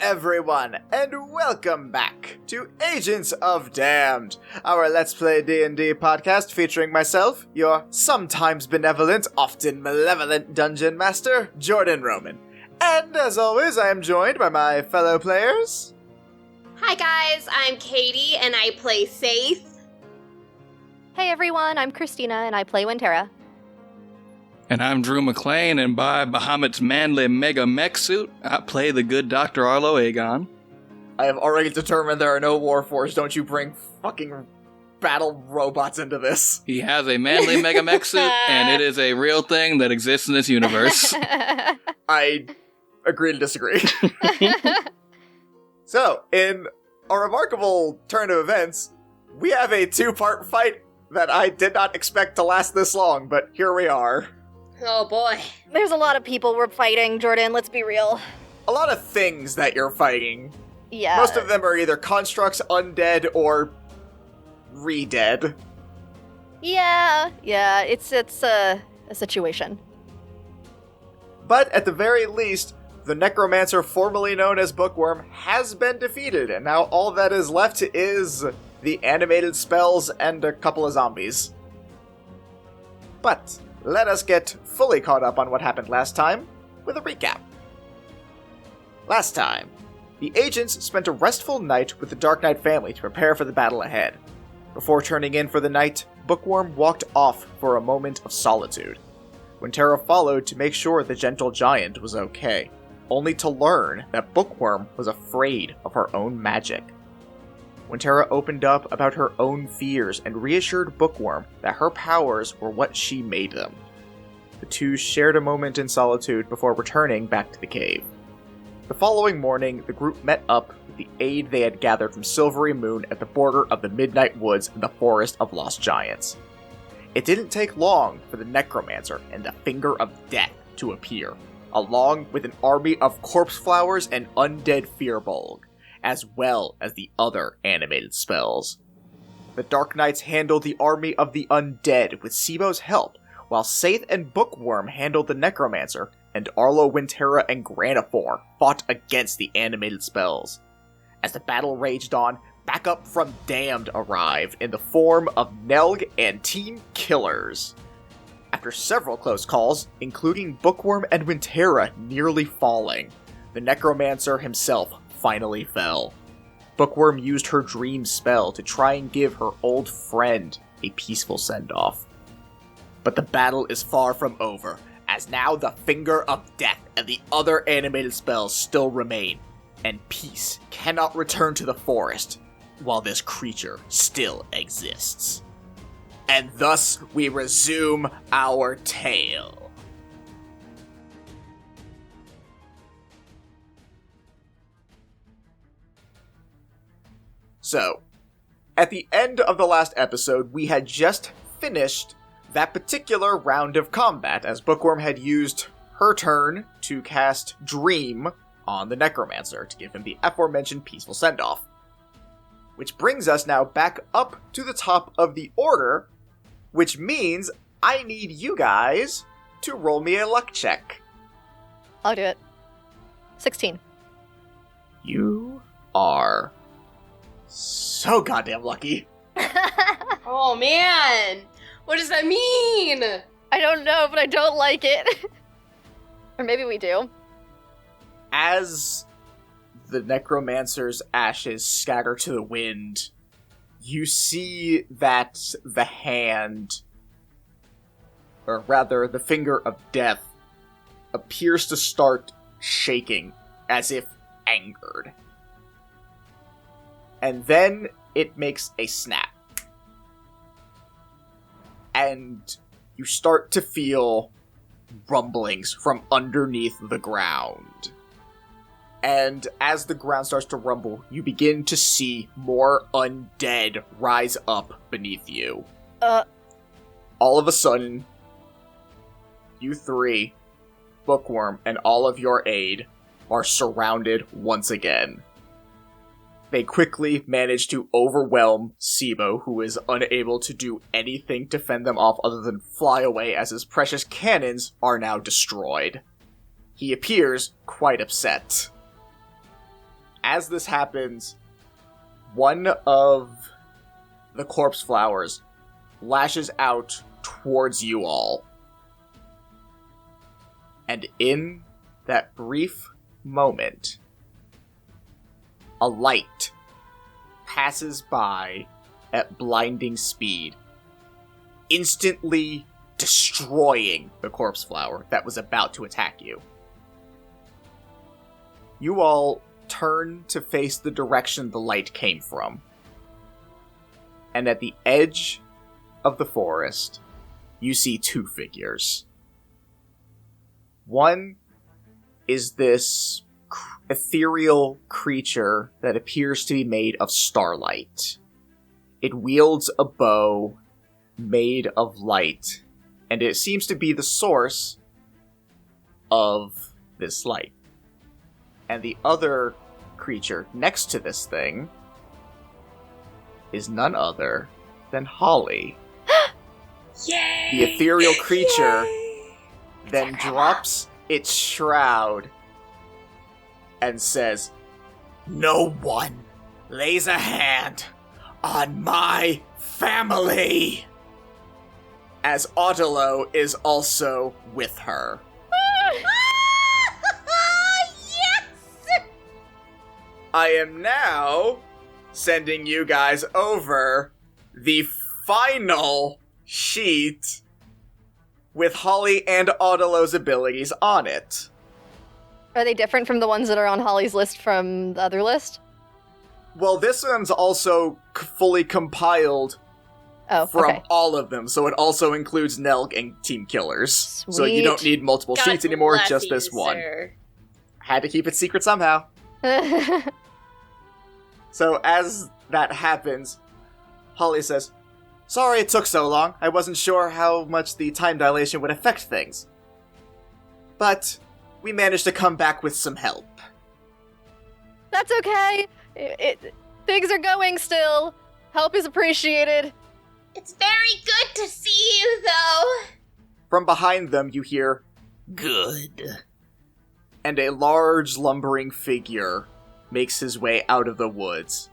everyone, and welcome back to Agents of Damned, our Let's Play D&D podcast featuring myself, your sometimes benevolent, often malevolent dungeon master, Jordan Roman. And as always, I am joined by my fellow players. Hi guys, I'm Katie, and I play Faith. Hey everyone, I'm Christina, and I play Wintera. And I'm Drew McLean, and by Bahamut's manly mega mech suit, I play the good Dr. Arlo Aegon. I have already determined there are no Warforged. Don't you bring fucking battle robots into this. He has a manly mega mech suit, and it is a real thing that exists in this universe. I agree to disagree. So, in a remarkable turn of events, we have a two-part fight that I did not expect to last this long, but here we are. Oh boy. There's a lot of people we're fighting, Jordan, let's be real. A lot of things that you're fighting. Yeah. Most of them are either constructs, undead, or re-dead. Yeah, it's a situation. But at the very least, the necromancer formerly known as Bookworm has been defeated, and now all that is left is the animated spells and a couple of zombies. But let us get fully caught up on what happened last time with a recap. Last time, the agents spent a restful night with the Dark Knight family to prepare for the battle ahead. Before turning in for the night, Bookworm walked off for a moment of solitude. Wintera followed to make sure the gentle giant was okay, only to learn that Bookworm was afraid of her own magic. Wintera opened up about her own fears and reassured Bookworm that her powers were what she made them. The two shared a moment in solitude before returning back to the cave. The following morning, the group met up with the aid they had gathered from Silverymoon at the border of the Midnight Woods and the Forest of Lost Giants. It didn't take long for the necromancer and the Finger of Death to appear, along with an army of corpse flowers and undead firbolg, as well as the other animated spells. The Dark Knights handled the army of the undead with Sibo's help, while Saith and Bookworm handled the necromancer, and Arlo, Wintera, and Granifor fought against the animated spells. As the battle raged on, backup from Damned arrived in the form of Nelg and Team Killers. After several close calls, including Bookworm and Wintera nearly falling, the necromancer himself finally fell. Bookworm used her dream spell to try and give her old friend a peaceful send-off. But the battle is far from over, as now the Finger of Death and the other animated spells still remain, and peace cannot return to the forest while this creature still exists. And thus we resume our tale. So, at the end of the last episode, we had just finished that particular round of combat, as Bookworm had used her turn to cast Dream on the necromancer to give him the aforementioned peaceful send-off. Which brings us now back up to the top of the order, which means I need you guys to roll me a luck check. I'll do it. 16. You are so goddamn lucky. Oh man! What does that mean? I don't know, but I don't like it. Or maybe we do. As the necromancer's ashes scatter to the wind, you see that the hand, or rather the Finger of Death, appears to start shaking as if angered. And then it makes a snap. And you start to feel rumblings from underneath the ground. And as the ground starts to rumble, you begin to see more undead rise up beneath you. All of a sudden, you three, Bookworm, and all of your aid are surrounded once again. They quickly manage to overwhelm Sibo, who is unable to do anything to fend them off other than fly away as his precious cannons are now destroyed. He appears quite upset. as this happens, one of the corpse flowers lashes out towards you all. And in that brief moment, a light passes by at blinding speed, instantly destroying the corpse flower that was about to attack you. You all turn to face the direction the light came from. And at the edge of the forest, you see two figures. One is this ethereal creature that appears to be made of starlight. It wields a bow made of light, and it seems to be the source of this light. And the other creature next to this thing is none other than Holly. Yay! The ethereal creature Yay! then drops its shroud and says, "No one lays a hand on my family!" As Otelo is also with her. Yes! I am now sending you guys over the final sheet with Holly and Otelo's abilities on it. Are they different from the ones that are on Holly's list from the other list? Well, this one's also fully compiled from all of them, so it also includes Nelg and Team Killers. Sweet. So you don't need multiple God sheets anymore, bless just you, this one. sir. Had to keep it secret somehow. So as that happens, Holly says, "Sorry it took so long. I wasn't sure how much the time dilation would affect things. But we managed to come back with some help." That's okay. Things are going still. Help is appreciated. It's very good to see you, though. From behind them, you hear, "Good." And a large, lumbering figure makes his way out of the woods.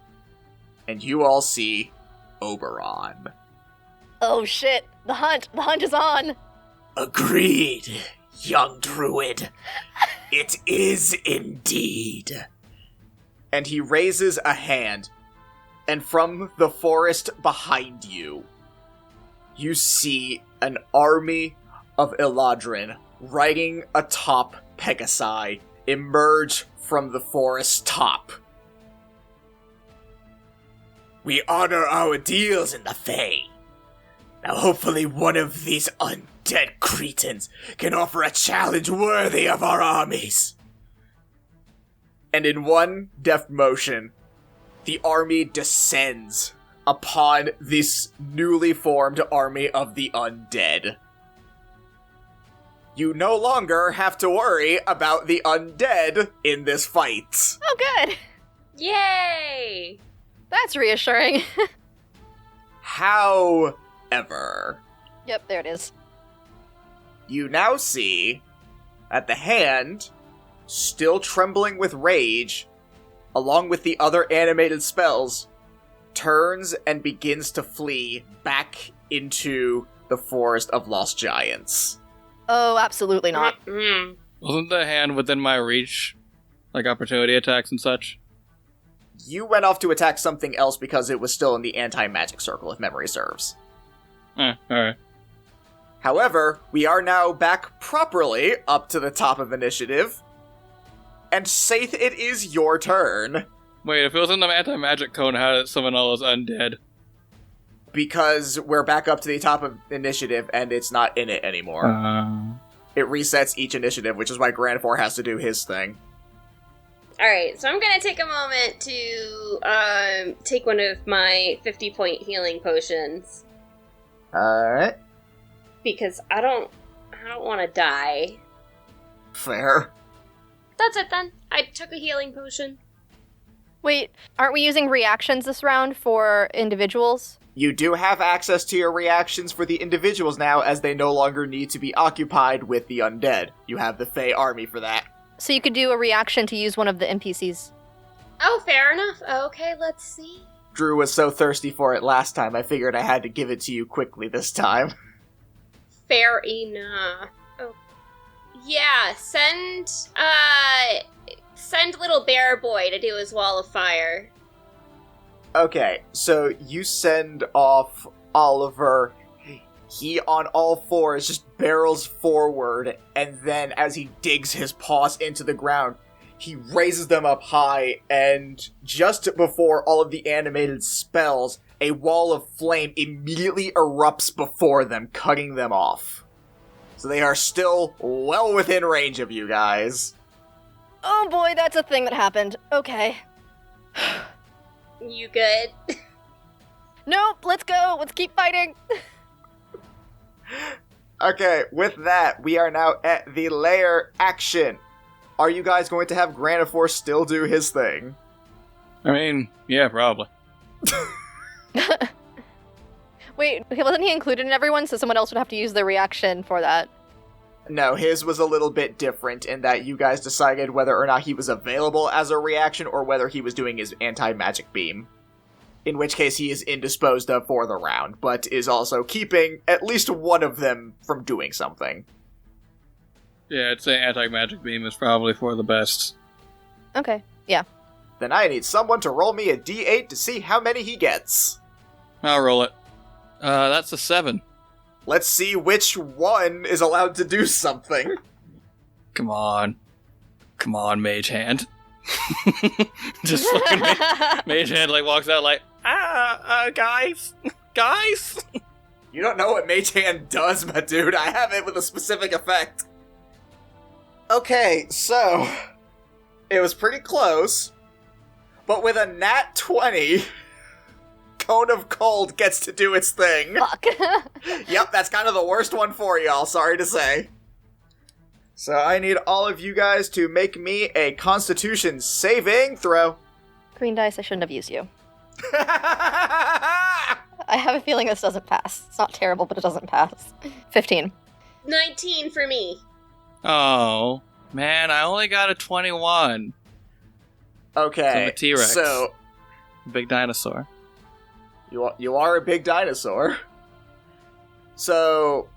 And you all see Oberon. Oh shit, the hunt is on. "Agreed, young druid. It is indeed." And he raises a hand, and from the forest behind you, you see an army of Eladrin riding atop Pegasi emerge from the forest top. "We honor our deals in the Fae. Now hopefully one of these undead cretins can offer a challenge worthy of our armies." And in one deft motion, the army descends upon this newly formed army of the undead. You no longer have to worry about the undead in this fight. Oh good. Yay! That's reassuring. However, Yep, there it is. you now see that the hand, still trembling with rage, along with the other animated spells, turns and begins to flee back into the Forest of Lost Giants. Oh, absolutely not. Mm-mm. Wasn't the hand within my reach? Like opportunity attacks and such? You went off to attack something else because it was still in the anti-magic circle, if memory serves. Alright. However, we are now back properly up to the top of initiative. And Saith, it is your turn. Wait, if it was in the anti-magic cone, how did it summon all those undead? Because we're back up to the top of initiative and it's not in it anymore. It resets each initiative, which is why Grand 4 has to do his thing. Alright, so I'm gonna take a moment to take one of my 50-point healing potions. Alright. Because I don't want to die. Fair. That's it then. I took a healing potion. Wait, aren't we using reactions this round for individuals? You do have access to your reactions for the individuals now, as they no longer need to be occupied with the undead. You have the Fey army for that. So you could do a reaction to use one of the NPCs. Oh, fair enough. Okay, let's see. Drew was so thirsty for it last time, I figured I had to give it to you quickly this time. Fair enough. Oh. Yeah, send little bear boy to do his wall of fire. Okay, so you send off Oliver. He, on all fours, just barrels forward, and then as he digs his paws into the ground, he raises them up high, and just before all of the animated spells, a wall of flame immediately erupts before them, cutting them off. So they are still well within range of you guys. Oh boy, that's a thing that happened. Okay. You good? Nope, let's go. Let's keep fighting. Okay, with that, we are now at the lair action. Are you guys going to have Granifor still do his thing? I mean, yeah, probably. Wait, wasn't he included in everyone, so someone else would have to use their reaction for that? No, his was a little bit different in that you guys decided whether or not he was available as a reaction or whether he was doing his anti-magic beam. In which case he is indisposed of for the round, but is also keeping at least one of them from doing something. Yeah, I'd say anti-magic beam is probably for the best. Okay, yeah. Then I need someone to roll me a d8 to see how many he gets. I'll roll it. That's a 7. Let's see which one is allowed to do something. Come on. Come on, Mage Hand. Just fucking Mage Hand, like, walks out like, guys? Guys? You don't know what Mage Hand does, my dude. I have it with a specific effect. Okay, so it was pretty close, but with a nat 20, Cone of Cold gets to do its thing. Fuck. Yep, that's kind of the worst one for y'all, sorry to say. So I need all of you guys to make me a Constitution saving throw. Green dice, I shouldn't have used you. I have a feeling this doesn't pass. It's not terrible, but it doesn't pass. 15. 19 for me. Oh, man, I only got a 21. Okay, So I'm a T-Rex. so Big dinosaur. you are a big dinosaur. So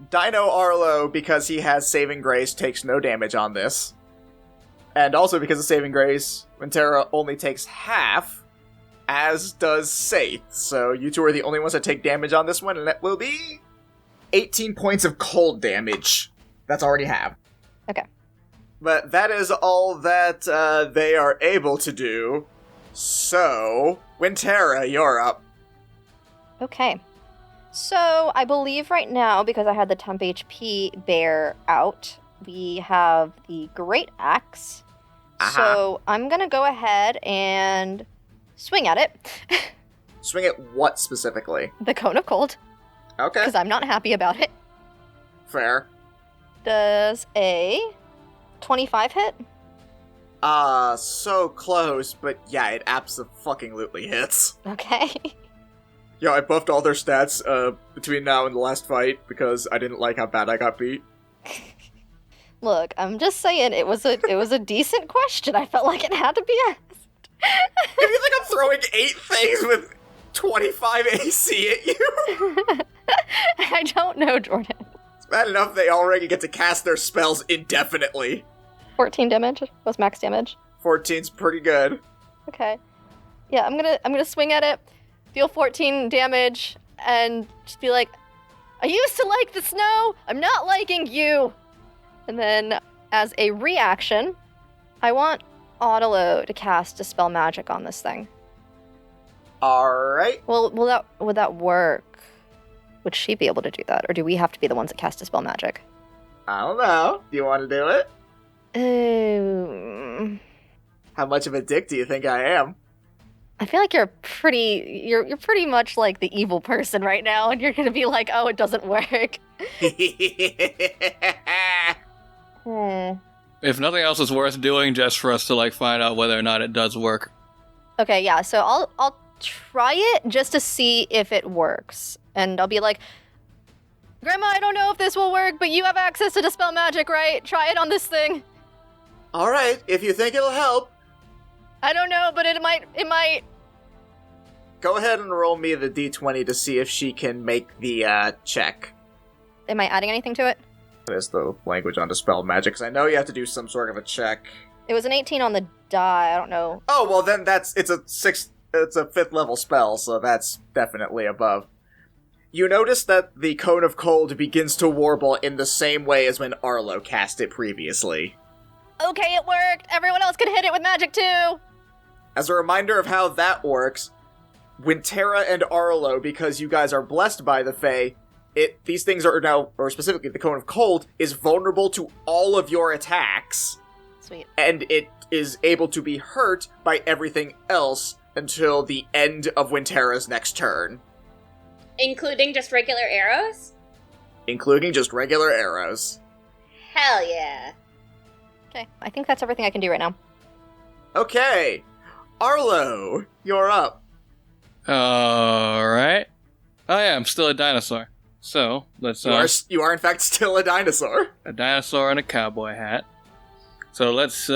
Dino Arlo, because he has Saving Grace, takes no damage on this. And also because of Saving Grace, Winterra only takes half, as does Saith. So you two are the only ones that take damage on this one, and that will be 18 points of cold damage. That's already half. Okay. But that is all that they are able to do. So, Winterra, you're up. Okay. So, I believe right now, because I had the temp HP bear out, we have the Great Axe. So, I'm gonna go ahead and swing at it. Swing at what specifically? The Cone of Cold, Okay, because I'm not happy about it. fair. Does a 25 hit? So close, but yeah, it abso-fucking-lutely hits. Okay. Yeah, I buffed all their stats between now and the last fight because I didn't like how bad I got beat. Look, I'm just saying it was a decent question. I felt like it had to be asked. If you think I'm throwing 8 things with 25 AC at you? I don't know, Jordan. It's bad enough they already get to cast their spells indefinitely. 14 damage was max damage. 14's pretty good. Okay. Yeah, I'm gonna swing at it, deal 14 damage, and just be like, I used to like the snow, I'm not liking you! And then, as a reaction, I want Autolo to cast Dispel Magic on this thing. Alright. Well, would that work? Would she be able to do that, or do we have to be the ones that cast Dispel Magic? I don't know. Do you want to do it? How much of a dick do you think I am? I feel like you're pretty much like the evil person right now, and you're gonna be like, oh, it doesn't work. If nothing else is worth doing just for us to, like, find out whether or not it does work. Okay, yeah, so I'll try it just to see if it works. And I'll be like, Grandma, I don't know if this will work, but you have access to Dispel Magic, right? Try it on this thing. Alright, if you think it'll help. I don't know, but it might. Go ahead and roll me the d20 to see if she can make the check. Am I adding anything to it? There's the language on Dispel Magic, because I know you have to do some sort of a check. It was an 18 on the die, I don't know. Oh, well then it's a 5th level spell, so that's definitely above. You notice that the Cone of Cold begins to warble in the same way as when Arlo cast it previously. Okay, it worked! Everyone else can hit it with magic too! As a reminder of how that works, Wintera and Arlo, because you guys are blessed by the Fae, these things are now, or specifically the Cone of Cold, is vulnerable to all of your attacks. Sweet. And it is able to be hurt by everything else until the end of Wintera's next turn. Including just regular arrows? Including just regular arrows. Hell yeah. Okay, I think that's everything I can do right now. Okay. Arlo, you're up. Alright. Oh yeah, I'm still a dinosaur. So, let's You are in fact still a dinosaur. a dinosaur and a cowboy hat. So let's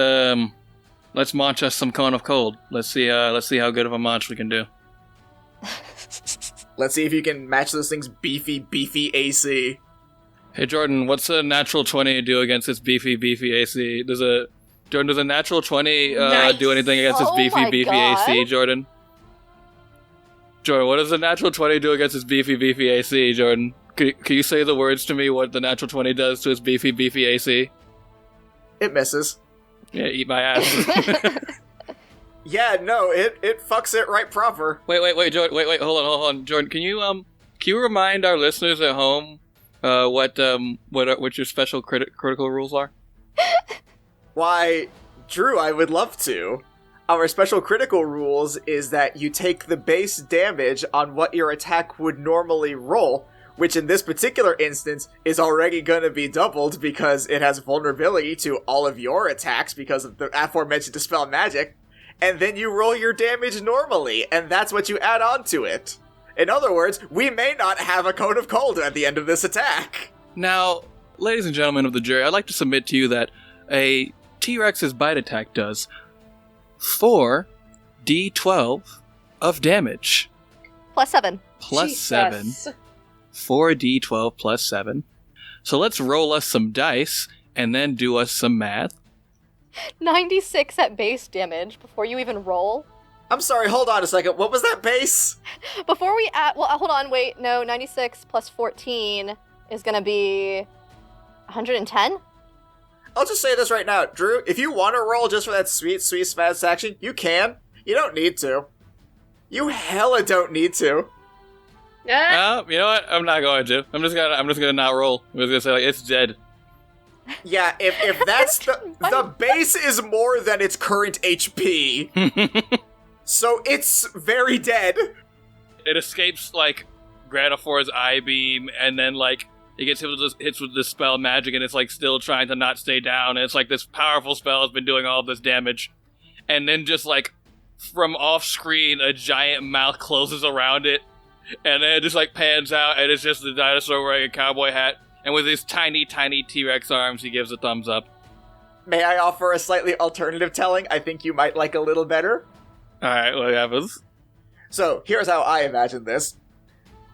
launch us some Cone of Cold. Let's see how good of a launch we can do. Let's see if you can match this thing's beefy AC. Hey Jordan, what's a natural 20 do against its beefy AC? Does a natural 20 Nice. do anything against its Oh my beefy God. AC, Jordan? Jordan, what does a natural 20 do against its beefy AC, Jordan? Can you say the words to me what the natural 20 does to its beefy AC? It misses. Yeah, eat my ass. Yeah, no, it fucks it right proper. Wait, Jordan, hold on. Jordan, can you remind our listeners at home what your special critical rules are? Why, Drew, I would love to. Our special critical rules is that you take the base damage on what your attack would normally roll, which in this particular instance is already going to be doubled because it has vulnerability to all of your attacks because of the aforementioned Dispel Magic, and then you roll your damage normally, and that's what you add on to it. In other words, we may not have a Cone of Cold at the end of this attack. Now, ladies and gentlemen of the jury, I'd like to submit to you that a T-Rex's bite attack does 4d12 of damage. Plus 7. Plus 7. 4d12 plus 7. So let's roll us some dice and then do us some math. 96 at base damage before you even roll. I'm sorry, hold on a second. What was that base? Before we add, well, hold on, wait, no, 96 plus 14 is gonna be 110? I'll just say this right now, Drew, if you want to roll just for that sweet satisfaction, you can. You don't need to. You hella don't need to. You know what? I'm not going to. I'm just gonna not roll. I'm just gonna say, like, it's dead. Yeah, if that's the base is more than its current HP. So it's very dead. It escapes, like, Gratifor's eye beam, and then, like, it gets hits with this spell magic, and it's, like, still trying to not stay down, and it's like this powerful spell has been doing all of this damage. And then just, like, from off-screen, a giant mouth closes around it, and then it just, like, pans out, and it's just the dinosaur wearing a cowboy hat, and with his tiny, tiny T-Rex arms, he gives a thumbs up. May I offer a slightly alternative telling I think you might like a little better? Alright, what happens? So, here's how I imagine this.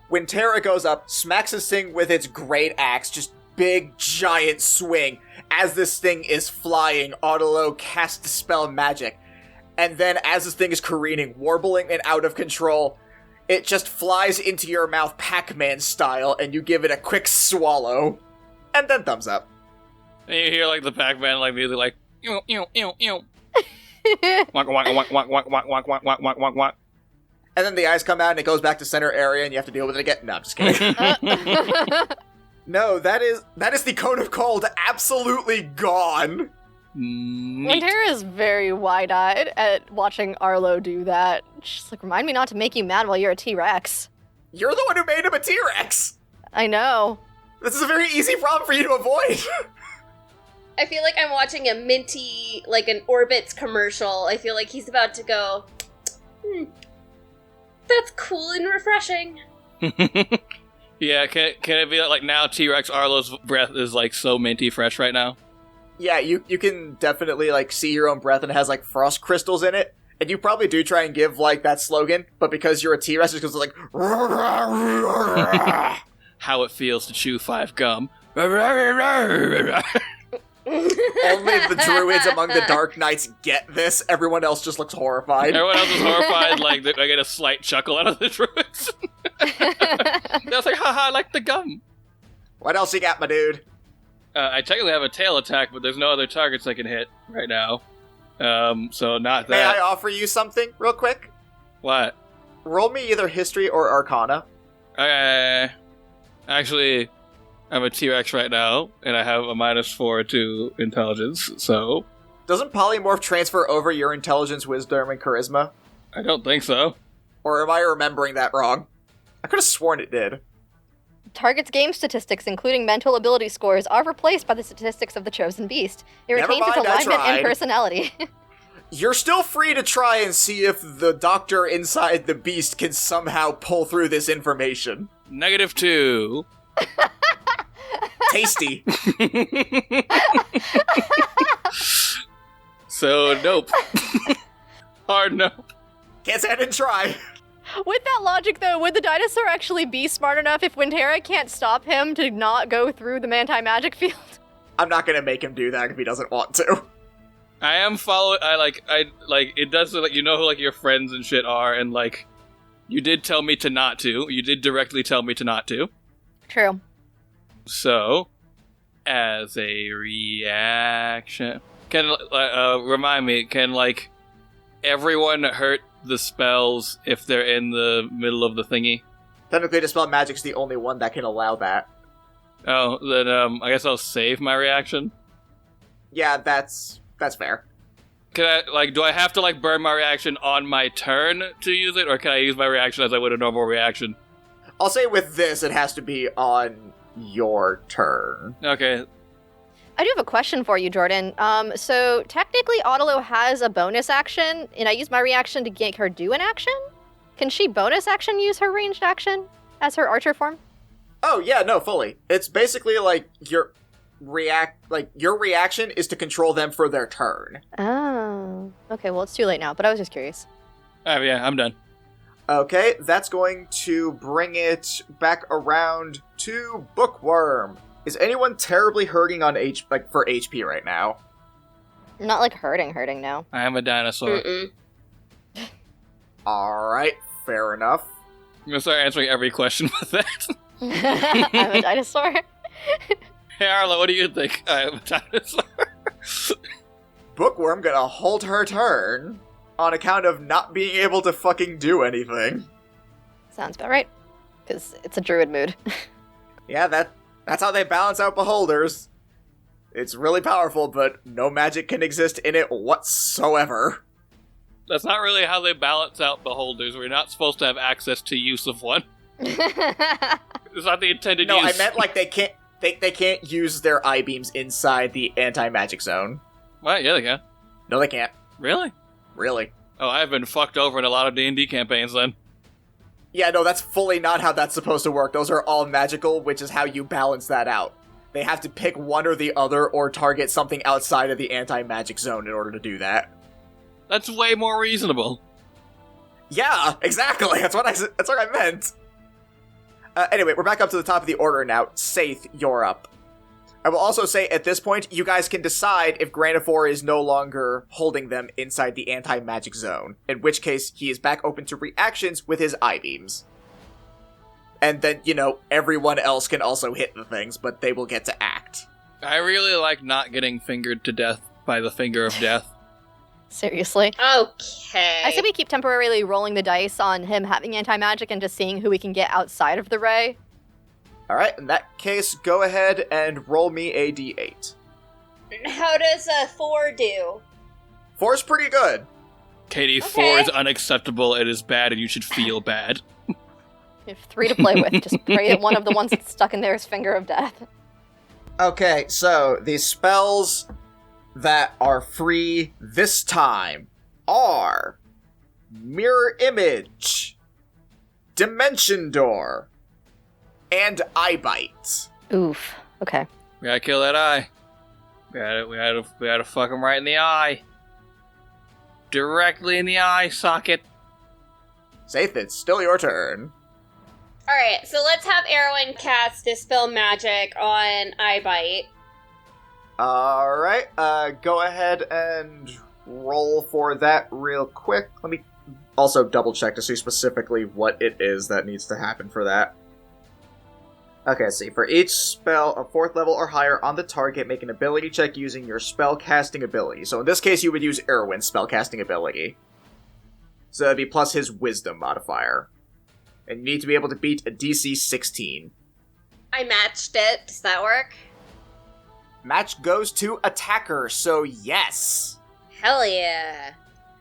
When Terra goes up, smacks this thing with its great axe, just big, giant swing, as this thing is flying, Autolo casts Dispel Magic. And then as this thing is careening, warbling and out of control, it just flies into your mouth Pac-Man style, and you give it a quick swallow. And then thumbs up. And you hear, like, the Pac-Man, like, music, like, ew, ew, ew, ew. Wak, wak, wak, wak, wak, wak, wak, wak, wak, wak, wak, wak. And then the eyes come out and it goes back to center area and you have to deal with it again. No, I'm just kidding. No, that is the Cone of Cold absolutely gone. Neat. Wintera is very wide-eyed at watching Arlo do that. She's like, remind me not to make you mad while you're a T-Rex. You're the one who made him a T-Rex. I know. This is a very easy problem for you to avoid. I feel like I'm watching a Minty, like an Orbitz commercial. I feel like he's about to go, that's cool and refreshing. Yeah, can it be like now T-Rex Arlo's breath is like so minty fresh right now? Yeah, you can definitely like see your own breath and it has like frost crystals in it. And you probably do try and give, like, that slogan, but because you're a T-Rex, it's like... How it feels to chew 5 gum. Only the druids among the Dark Knights get this. Everyone else just looks horrified. Everyone else is horrified, like, I get a slight chuckle out of the druids. I was like, haha, I like the gum. What else you got, my dude? I technically have a tail attack, but there's no other targets I can hit right now. So not May that. I offer you something, real quick? What? Roll me either History or Arcana. Actually, I'm a T-Rex right now, and I have a -4 to intelligence, so... Doesn't Polymorph transfer over your intelligence, wisdom, and charisma? I don't think so. Or am I remembering that wrong? I could have sworn it did. Target's game statistics, including mental ability scores, are replaced by the statistics of the chosen beast. It Never retains its mind, I alignment and tried. personality. You're still free to try and see if the doctor inside the beast can somehow pull through this information. -2. Tasty. So, nope. Hard no. Can't say I didn't try. With that logic, though, would the dinosaur actually be smart enough if Wintera can't stop him to not go through the anti-magic field? I'm not gonna make him do that if he doesn't want to. I am following. It does look like you know who like your friends and shit are, and like, you did tell me to not to. You did directly tell me to not to. True. So, as a reaction, can remind me, can like everyone hurt the spells if they're in the middle of the thingy? Technically, Dispel Magic's the only one that can allow that. Oh, then I guess I'll save my reaction. Yeah, that's fair. Can I do I have to burn my reaction on my turn to use it, or can I use my reaction as I would a normal reaction? I'll say with this, it has to be on your turn. Okay. I do have a question for you, Jordan. So technically, Autolo has a bonus action, and I use my reaction to make her do an action? Can she bonus action use her ranged action as her archer form? Oh, yeah, no, fully. It's basically like your reaction is to control them for their turn. Oh. Okay, well, it's too late now, but I was just curious. Yeah, I'm done. Okay, that's going to bring it back around to Bookworm. Is anyone terribly hurting on for HP right now? Not like hurting now. I am a dinosaur. Mm-mm. Alright, fair enough. I'm gonna start answering every question with that. I'm a dinosaur. Hey Arlo, what do you think? I am a dinosaur. Bookworm gonna hold her turn on account of not being able to fucking do anything. Sounds about right. Because it's a druid mood. Yeah, that's how they balance out beholders. It's really powerful, but no magic can exist in it whatsoever. That's not really how they balance out beholders. We're not supposed to have access to use of one. It's not the intended No, use. I meant like they can't use their I-beams inside the anti-magic zone. What? Yeah, they can. No, they can't. Really? Really. Oh, I've been fucked over in a lot of D&D campaigns then. Yeah, no, that's fully not how that's supposed to work. Those are all magical, which is how you balance that out. They have to pick one or the other or target something outside of the anti-magic zone in order to do that. That's way more reasonable. Yeah, exactly. That's what I meant. Anyway, we're back up to the top of the order now. Saith, you're up. I will also say, at this point, you guys can decide if Granifor is no longer holding them inside the anti-magic zone, in which case he is back open to reactions with his I-beams. And then, everyone else can also hit the things, but they will get to act. I really like not getting fingered to death by the finger of death. Seriously. Okay. I said we keep temporarily rolling the dice on him having anti-magic and just seeing who we can get outside of the ray. Alright, in that case, go ahead and roll me a d8. How does a 4 do? 4's pretty good. Katie, Okay. 4 is unacceptable, it is bad, and you should feel bad. You have 3 to play with. Just pray that one of the ones that's stuck in there is Finger of Death. Okay, so the spells that are free this time are Mirror Image, Dimension Door, and Eye Bite. Oof. Okay. We gotta kill that eye. We gotta fuck him right in the eye. directly in the eye socket. Saith, it's still your turn. Alright, so let's have Erwin cast Dispel Magic on Eyebite. Alright, go ahead and roll for that real quick. Let me also double check to see specifically what it is that needs to happen for that. Okay, let's see. For each spell of 4th level or higher on the target, make an ability check using your spellcasting ability. So in this case, you would use Erwin's spellcasting ability. So that'd be plus his wisdom modifier. And you need to be able to beat a DC 16. I matched it. Does that work? Match goes to attacker, so yes! Hell yeah.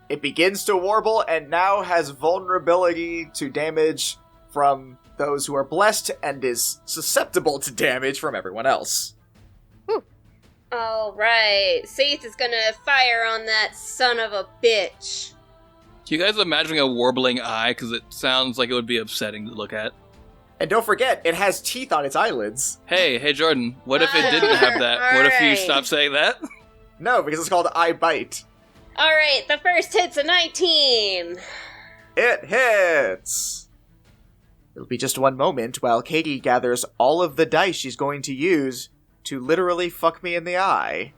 It begins to warble and now has vulnerability to damage from those who are blessed and is susceptible to damage from everyone else. Alright, Saith is gonna fire on that son of a bitch. Can you guys imagining a warbling eye? Because it sounds like it would be upsetting to look at. And don't forget, it has teeth on its eyelids. Hey, Jordan, what if it didn't have that? What if you Alright. stopped saying that? No, because it's called Eye Bite. Alright, the first hit's a 19. It hits! It'll be just one moment while Katie gathers all of the dice she's going to use to literally fuck me in the eye.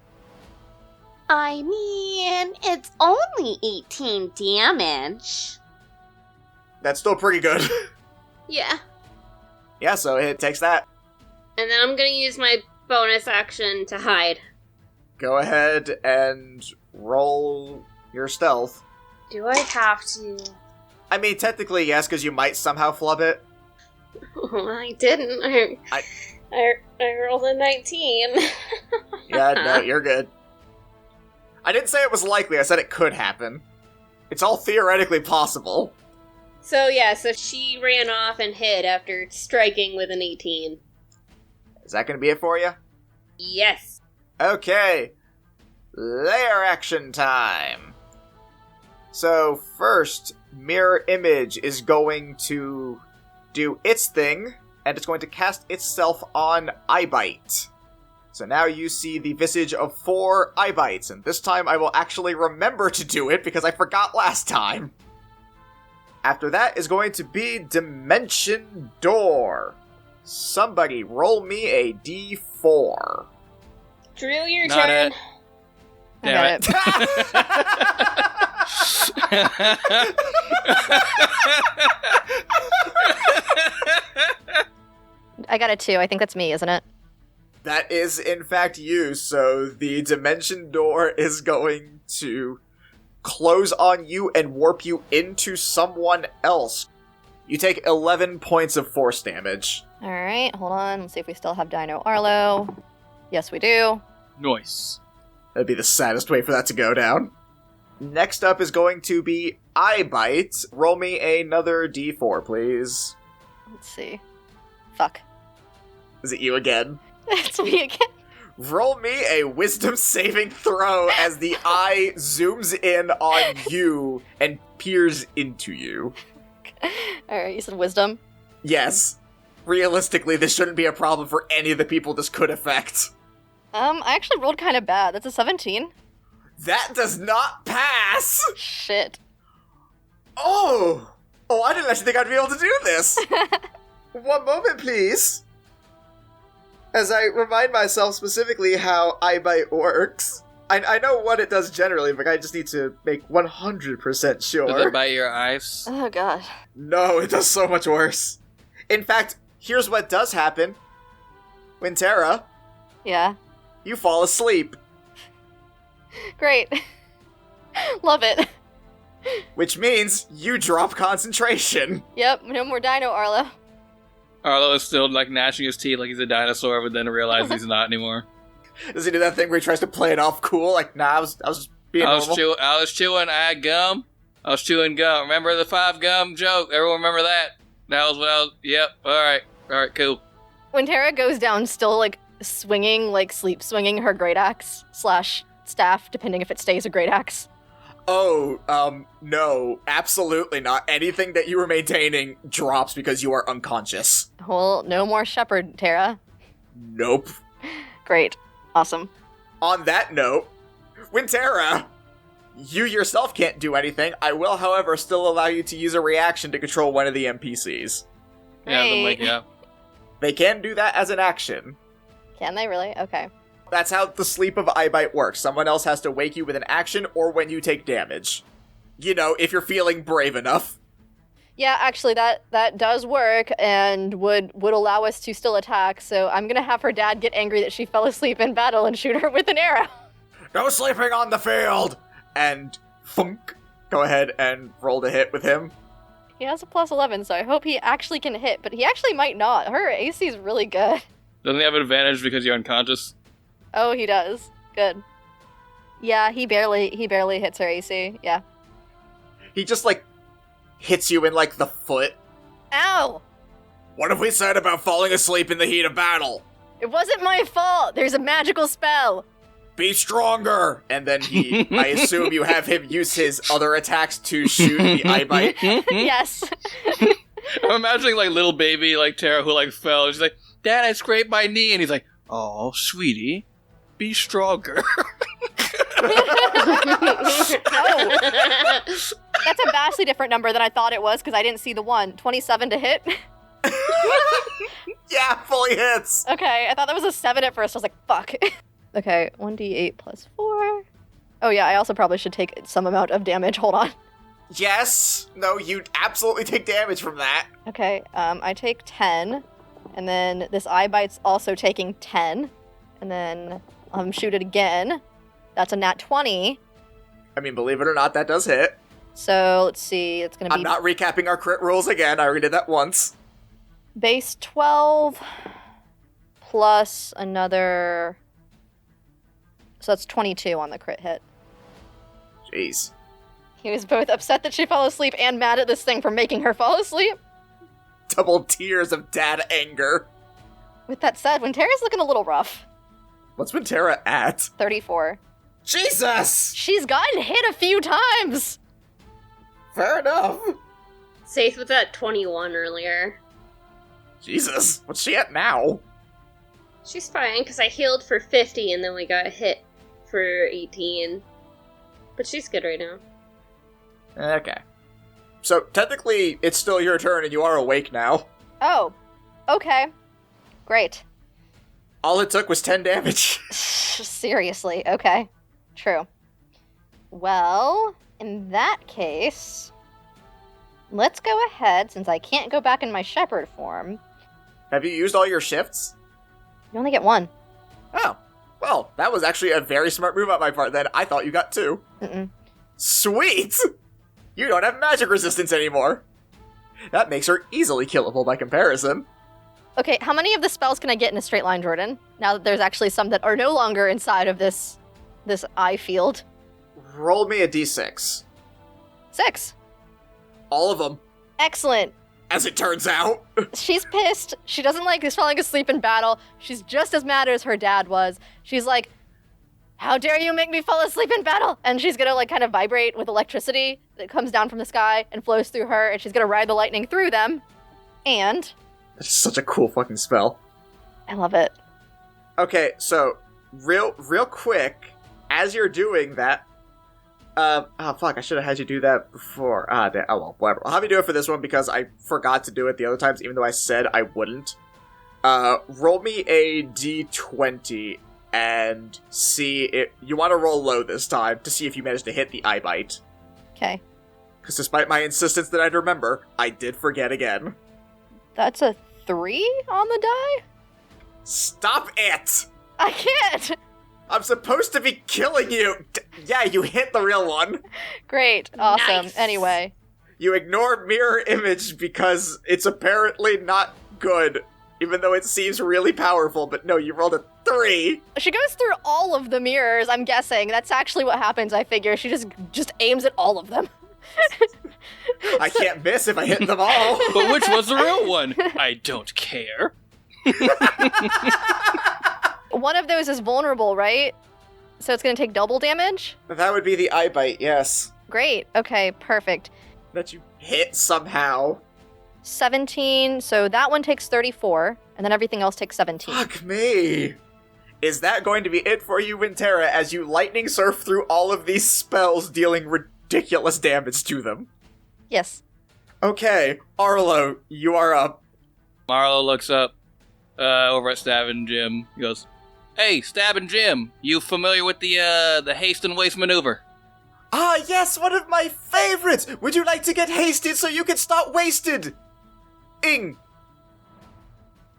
I mean, it's only 18 damage. That's still pretty good. Yeah. Yeah, so it takes that. And then I'm gonna use my bonus action to hide. Go ahead and roll your stealth. Do I have to? I mean, technically yes, because you might somehow flub it. I didn't. I rolled a 19. Yeah, no, you're good. I didn't say it was likely, I said it could happen. It's all theoretically possible. So she ran off and hid after striking with an 18. Is that gonna be it for you? Yes. Okay. Layer action time. So first, Mirror Image is going to do its thing, and it's going to cast itself on Eyebite. So now you see the visage of 4 Eyebites, and this time I will actually remember to do it because I forgot last time. After that is going to be Dimension Door. Somebody roll me a d4. Drew, your Not turn. it. I Damn I got a 2. I think that's me, isn't it? That is, in fact, you. So the Dimension Door is going to close on you and warp you into someone else. You take 11 points of force damage. Alright, hold on. Let's see if we still have Dino Arlo. Yes, we do. Nice. That'd be the saddest way for that to go down. Next up is going to be Eyebite. Roll me another d4, please. Let's see. Fuck. Is it you again? It's me again. Roll me a wisdom saving throw as the eye zooms in on you and peers into you. Alright, you said wisdom. Yes. Realistically, this shouldn't be a problem for any of the people this could affect. I actually rolled kind of bad. That's a 17. That does not pass! Shit. Oh! Oh, I didn't actually think I'd be able to do this! One moment, please. As I remind myself specifically how Eyebite works. I know what it does generally, but I just need to make 100% Does sure. it bite your eyes? Oh god. No, it does so much worse. In fact, here's what does happen. Wintera, Yeah. you fall asleep. Great. Love it. Which means you drop concentration. Yep, no more Dino Arlo. Arlo is still like gnashing his teeth like he's a dinosaur, but then realizes he's not anymore. Does he do that thing where he tries to play it off cool? Like, nah, I was just being I was normal. chewing, I had gum. I was chewing gum. Remember the 5 gum joke? Everyone remember that? That was what I was, yep, alright, cool. When Tara goes down, still like swinging, like sleep swinging her great axe / staff, depending if it stays a great axe. Oh, no, absolutely not. Anything that you were maintaining drops because you are unconscious. Well, no more shepherd, Tara. Nope. Great. Awesome. On that note, Wintera, You yourself can't do anything. I will, however, still allow you to use a reaction to control one of the NPCs. Yeah, then, like, yeah. They can do that as an action. Can they really? Okay. That's how the sleep of Eyebite works. Someone else has to wake you with an action or when you take damage. You know, if you're feeling brave enough. Yeah, actually, that does work and would allow us to still attack, so I'm gonna have her dad get angry that she fell asleep in battle and shoot her with an arrow. No sleeping on the field! And thunk. Go ahead and roll to hit with him. He has a plus 11, so I hope he actually can hit, but he actually might not. Her AC is really good. Doesn't he have an advantage because you're unconscious? Oh, he does. Good. Yeah, he barely hits her AC. Yeah. He just, like, hits you in, like, the foot. Ow! What have we said about falling asleep in the heat of battle? It wasn't my fault! There's a magical spell! Be stronger! And then I assume you have him use his other attacks to shoot the Eyebite. Yes. I'm imagining, like, little baby, like, Tara who, like, fell. She's like, Dad, I scraped my knee. And he's like, oh, sweetie, be stronger. No. That's a vastly different number than I thought it was, because I didn't see the 1. 27 to hit? Yeah, fully hits! Okay, I thought that was a 7 at first. I was like, fuck. Okay, 1d8 plus 4. Oh yeah, I also probably should take some amount of damage. Hold on. Yes! No, you absolutely take damage from that. Okay, I take 10, and then this eye bite's also taking 10, and then shoot it again. That's a nat 20. I mean, believe it or not, that does hit. So, let's see, it's gonna be... I'm not recapping our crit rules again, I already did that once. Base 12, plus another... So that's 22 on the crit hit. Jeez. He was both upset that she fell asleep and mad at this thing for making her fall asleep. Double tears of dad anger. With that said, Wintera's looking a little rough. What's Pantera at? 34. Jesus! She's gotten hit a few times! Fair enough. Safe with that 21 earlier. Jesus, what's she at now? She's fine, because I healed for 50 and then we got hit for 18. But she's good right now. Okay. So, technically, it's still your turn and you are awake now. Oh, okay. Great. All it took was 10 damage. Seriously, okay. True. Well, in that case, let's go ahead, since I can't go back in my shepherd form. Have you used all your shifts? You only get 1. Oh. Well, that was actually a very smart move on my part then. I thought you got 2. Mm-mm. Sweet! You don't have magic resistance anymore. That makes her easily killable by comparison. Okay, how many of the spells can I get in a straight line, Jordan? Now that there's actually some that are no longer inside of this eye field. Roll me a d6. 6. All of them, Excellent. as it turns out. She's pissed. She doesn't like this falling asleep in battle. She's just as mad as her dad was. She's like, how dare you make me fall asleep in battle? And she's gonna like kind of vibrate with electricity that comes down from the sky and flows through her, and she's gonna ride the lightning through them. And That's such a cool fucking spell. I love it. Okay, so, real quick, as you're doing that, oh fuck, I should have had you do that before. Oh well, whatever. I'll have you do it for this one because I forgot to do it the other times, even though I said I wouldn't. Roll me a d20 and see if you want to roll low this time to see if you manage to hit the eye bite. Okay. Because despite my insistence that I'd remember, I did forget again. That's a 3 on the die? Stop it! I can't! I'm supposed to be killing you! Yeah, you hit the real one. Great. Awesome. Nice. Anyway. You ignore mirror image because it's apparently not good, even though it seems really powerful, but no, you rolled a 3. She goes through all of the mirrors, I'm guessing. That's actually what happens, I figure. She just aims at all of them. I can't miss if I hit them all. But which was the real one? I don't care. One of those is vulnerable, right? So it's going to take double damage? That would be the eye bite, yes. Great. Okay, perfect. That you hit somehow. 17, so that one takes 34, and then everything else takes 17. Fuck me. Is that going to be it for you, Wintera, as you lightning surf through all of these spells, dealing ridiculous damage to them? Yes. Okay, Arlo, you are up. Marlo looks up over at Stab and Jim. He goes, "Hey, Stab and Jim, you familiar with the haste and waste maneuver?" Ah, yes, one of my favorites! Would you like to get hasted so you can stop wasted? Ing.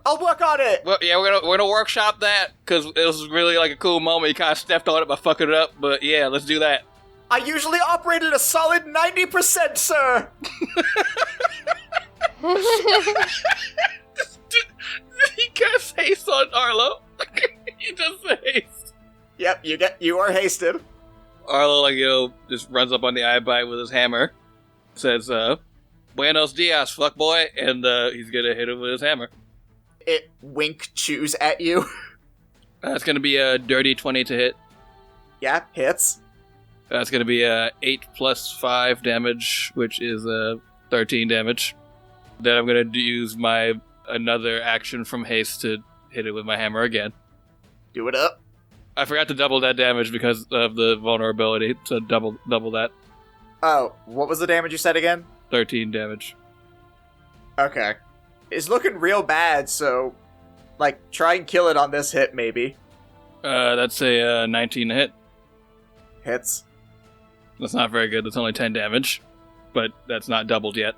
I'll work on it! Well, yeah, we're gonna workshop that, because it was really like a cool moment. You kind of stepped on it by fucking it up, but yeah, let's do that. I usually operate at a solid 90%, sir! He casts haste on Arlo. He does the haste. Yep, you are hasted. Arlo, just runs up on the eye bite with his hammer, says, "Buenos dias, fuckboy," and he's gonna hit him with his hammer. It wink chews at you. That's gonna be a dirty 20 to hit. Yeah, hits. That's gonna be 8 plus 5 damage, which is 13 damage. Then I'm gonna use my another action from haste to hit it with my hammer again. Do it up. I forgot to double that damage because of the vulnerability, so double that. Oh, what was the damage you said again? 13 damage. Okay. It's looking real bad, so, try and kill it on this hit, maybe. That's a 19 to hit. Hits. That's not very good. That's only 10 damage, but that's not doubled yet.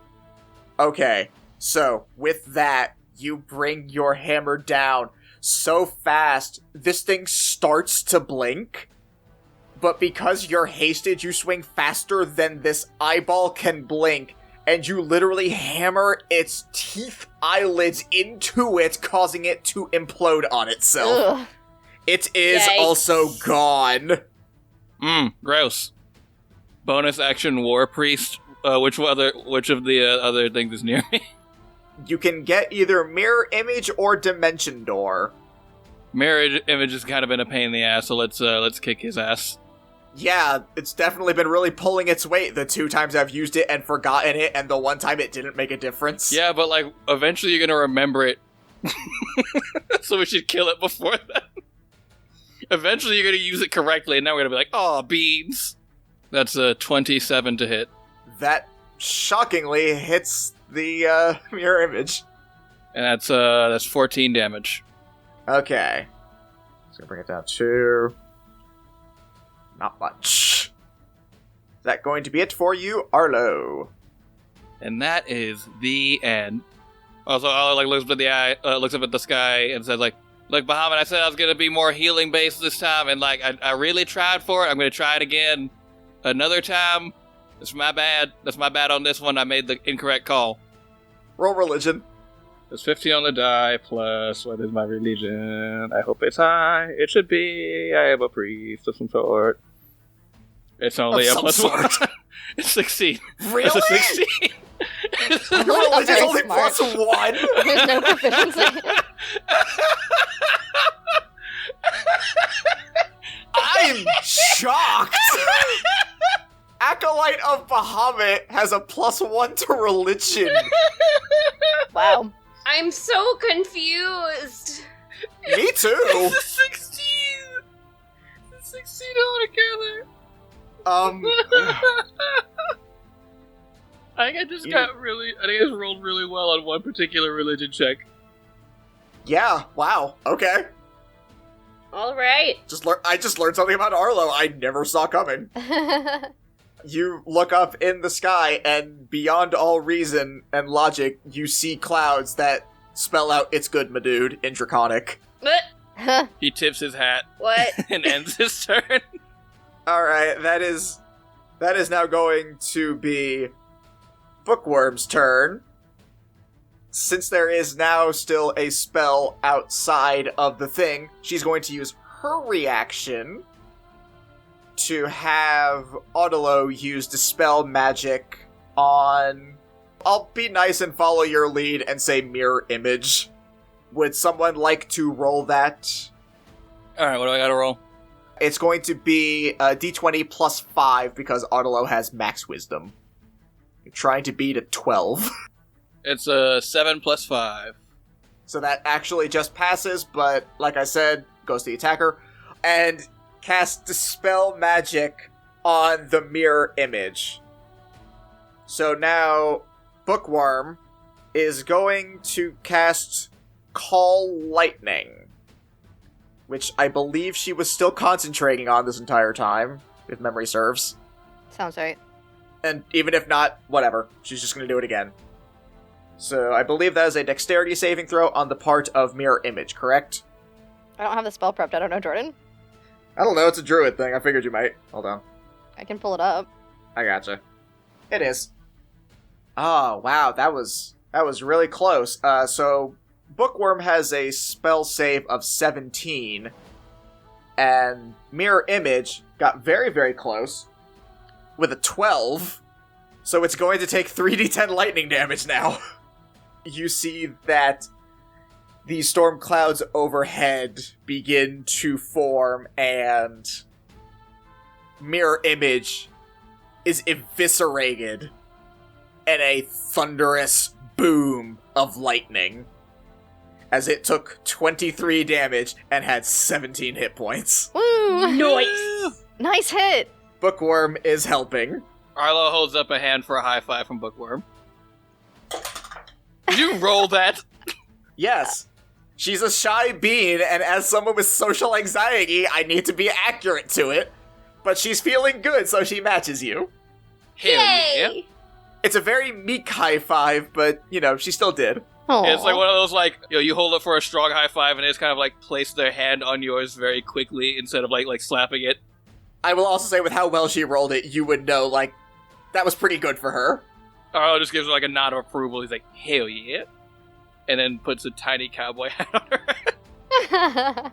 Okay, so, with that, you bring your hammer down so fast, this thing starts to blink, but because you're hasted, you swing faster than this eyeball can blink, and you literally hammer its teeth eyelids into it, causing it to implode on itself. Ugh. It is Yikes. also gone. Gross. Bonus action War Priest. Which of the other things is near me? You can get either Mirror Image or Dimension Door. Mirror Image has kind of been a pain in the ass, so let's kick his ass. Yeah, it's definitely been really pulling its weight the 2 times I've used it and forgotten it, and the 1 time it didn't make a difference. Yeah, but eventually you're gonna remember it. So we should kill it before that. Eventually you're gonna use it correctly, and now we're gonna be like, "Oh, beans." That's a 27 to hit. That shockingly hits the Mirror Image. And that's 14 damage. Okay. Just gonna bring it down to... not much. Is that going to be it for you, Arlo? And that is the end. Also, Arlo looks up at the sky and says "Look, Bahamut, I said I was gonna be more healing based this time, and I really tried for it. I'm gonna try it again another time. That's my bad. That's my bad on this one. I made the incorrect call." Roll religion. There's 15 on the die, plus, what is my religion? I hope it's high. It should be. I am a priest of some sort. It's only Of a some plus sort. 1. It's 16. Really? It's a 16. I'm Your not religion's very only smart. plus 1. There's no proficiency. I'm shocked. Acolyte of Bahamut has a plus 1 to religion. Wow. I'm so confused. Me too. It's a 16. It's a 16 altogether. I think I just rolled really well on one particular religion check. Yeah, wow, okay. All right. I just learned something about Arlo I never saw coming. You look up in the sky, and beyond all reason and logic, you see clouds that spell out "It's good, my dude" in Draconic. But He tips his hat what? and ends his turn. Alright, that is now going to be Bookworm's turn. Since there is now still a spell outside of the thing, she's going to use her reaction to have Audelo use Dispel Magic on... I'll be nice and follow your lead and say Mirror Image. Would someone like to roll that? Alright, what do I gotta roll? It's going to be a d20 plus 5 because Audelo has max wisdom. You're trying to beat a 12. It's a 7 plus 5. So that actually just passes, but like I said, goes to the attacker, and casts Dispel Magic on the mirror image. So now, Bookworm is going to cast Call Lightning, which I believe she was still concentrating on this entire time, if memory serves. Sounds right. And even if not, whatever. She's just going to do it again. So I believe that is a dexterity saving throw on the part of Mirror Image, correct? I don't have the spell prepped. I don't know, Jordan. I don't know, it's a druid thing. I figured you might. Hold on. I can pull it up. I gotcha. It is. Oh, wow, that was really close. So Bookworm has a spell save of 17, and Mirror Image got very, very close with a 12, so it's going to take 3d10 lightning damage now. You see that the storm clouds overhead begin to form, and Mirror Image is eviscerated in a thunderous boom of lightning, as it took 23 damage and had 17 hit points. Woo! Nice! Nice hit! Bookworm is helping. Arlo holds up a hand for a high five from Bookworm. Did you roll that? Yes. She's a shy bean, and as someone with social anxiety, I need to be accurate to it. But she's feeling good, so she matches you. Hell yeah. Yay! It's a very meek high five, but, she still did. Aww. It's like one of those, you hold up for a strong high five, and they just kind of, place their hand on yours very quickly instead of, slapping it. I will also say, with how well she rolled it, you would know, that was pretty good for her. Arlo just gives her, a nod of approval. He's like, hell yeah. And then puts a tiny cowboy hat on her.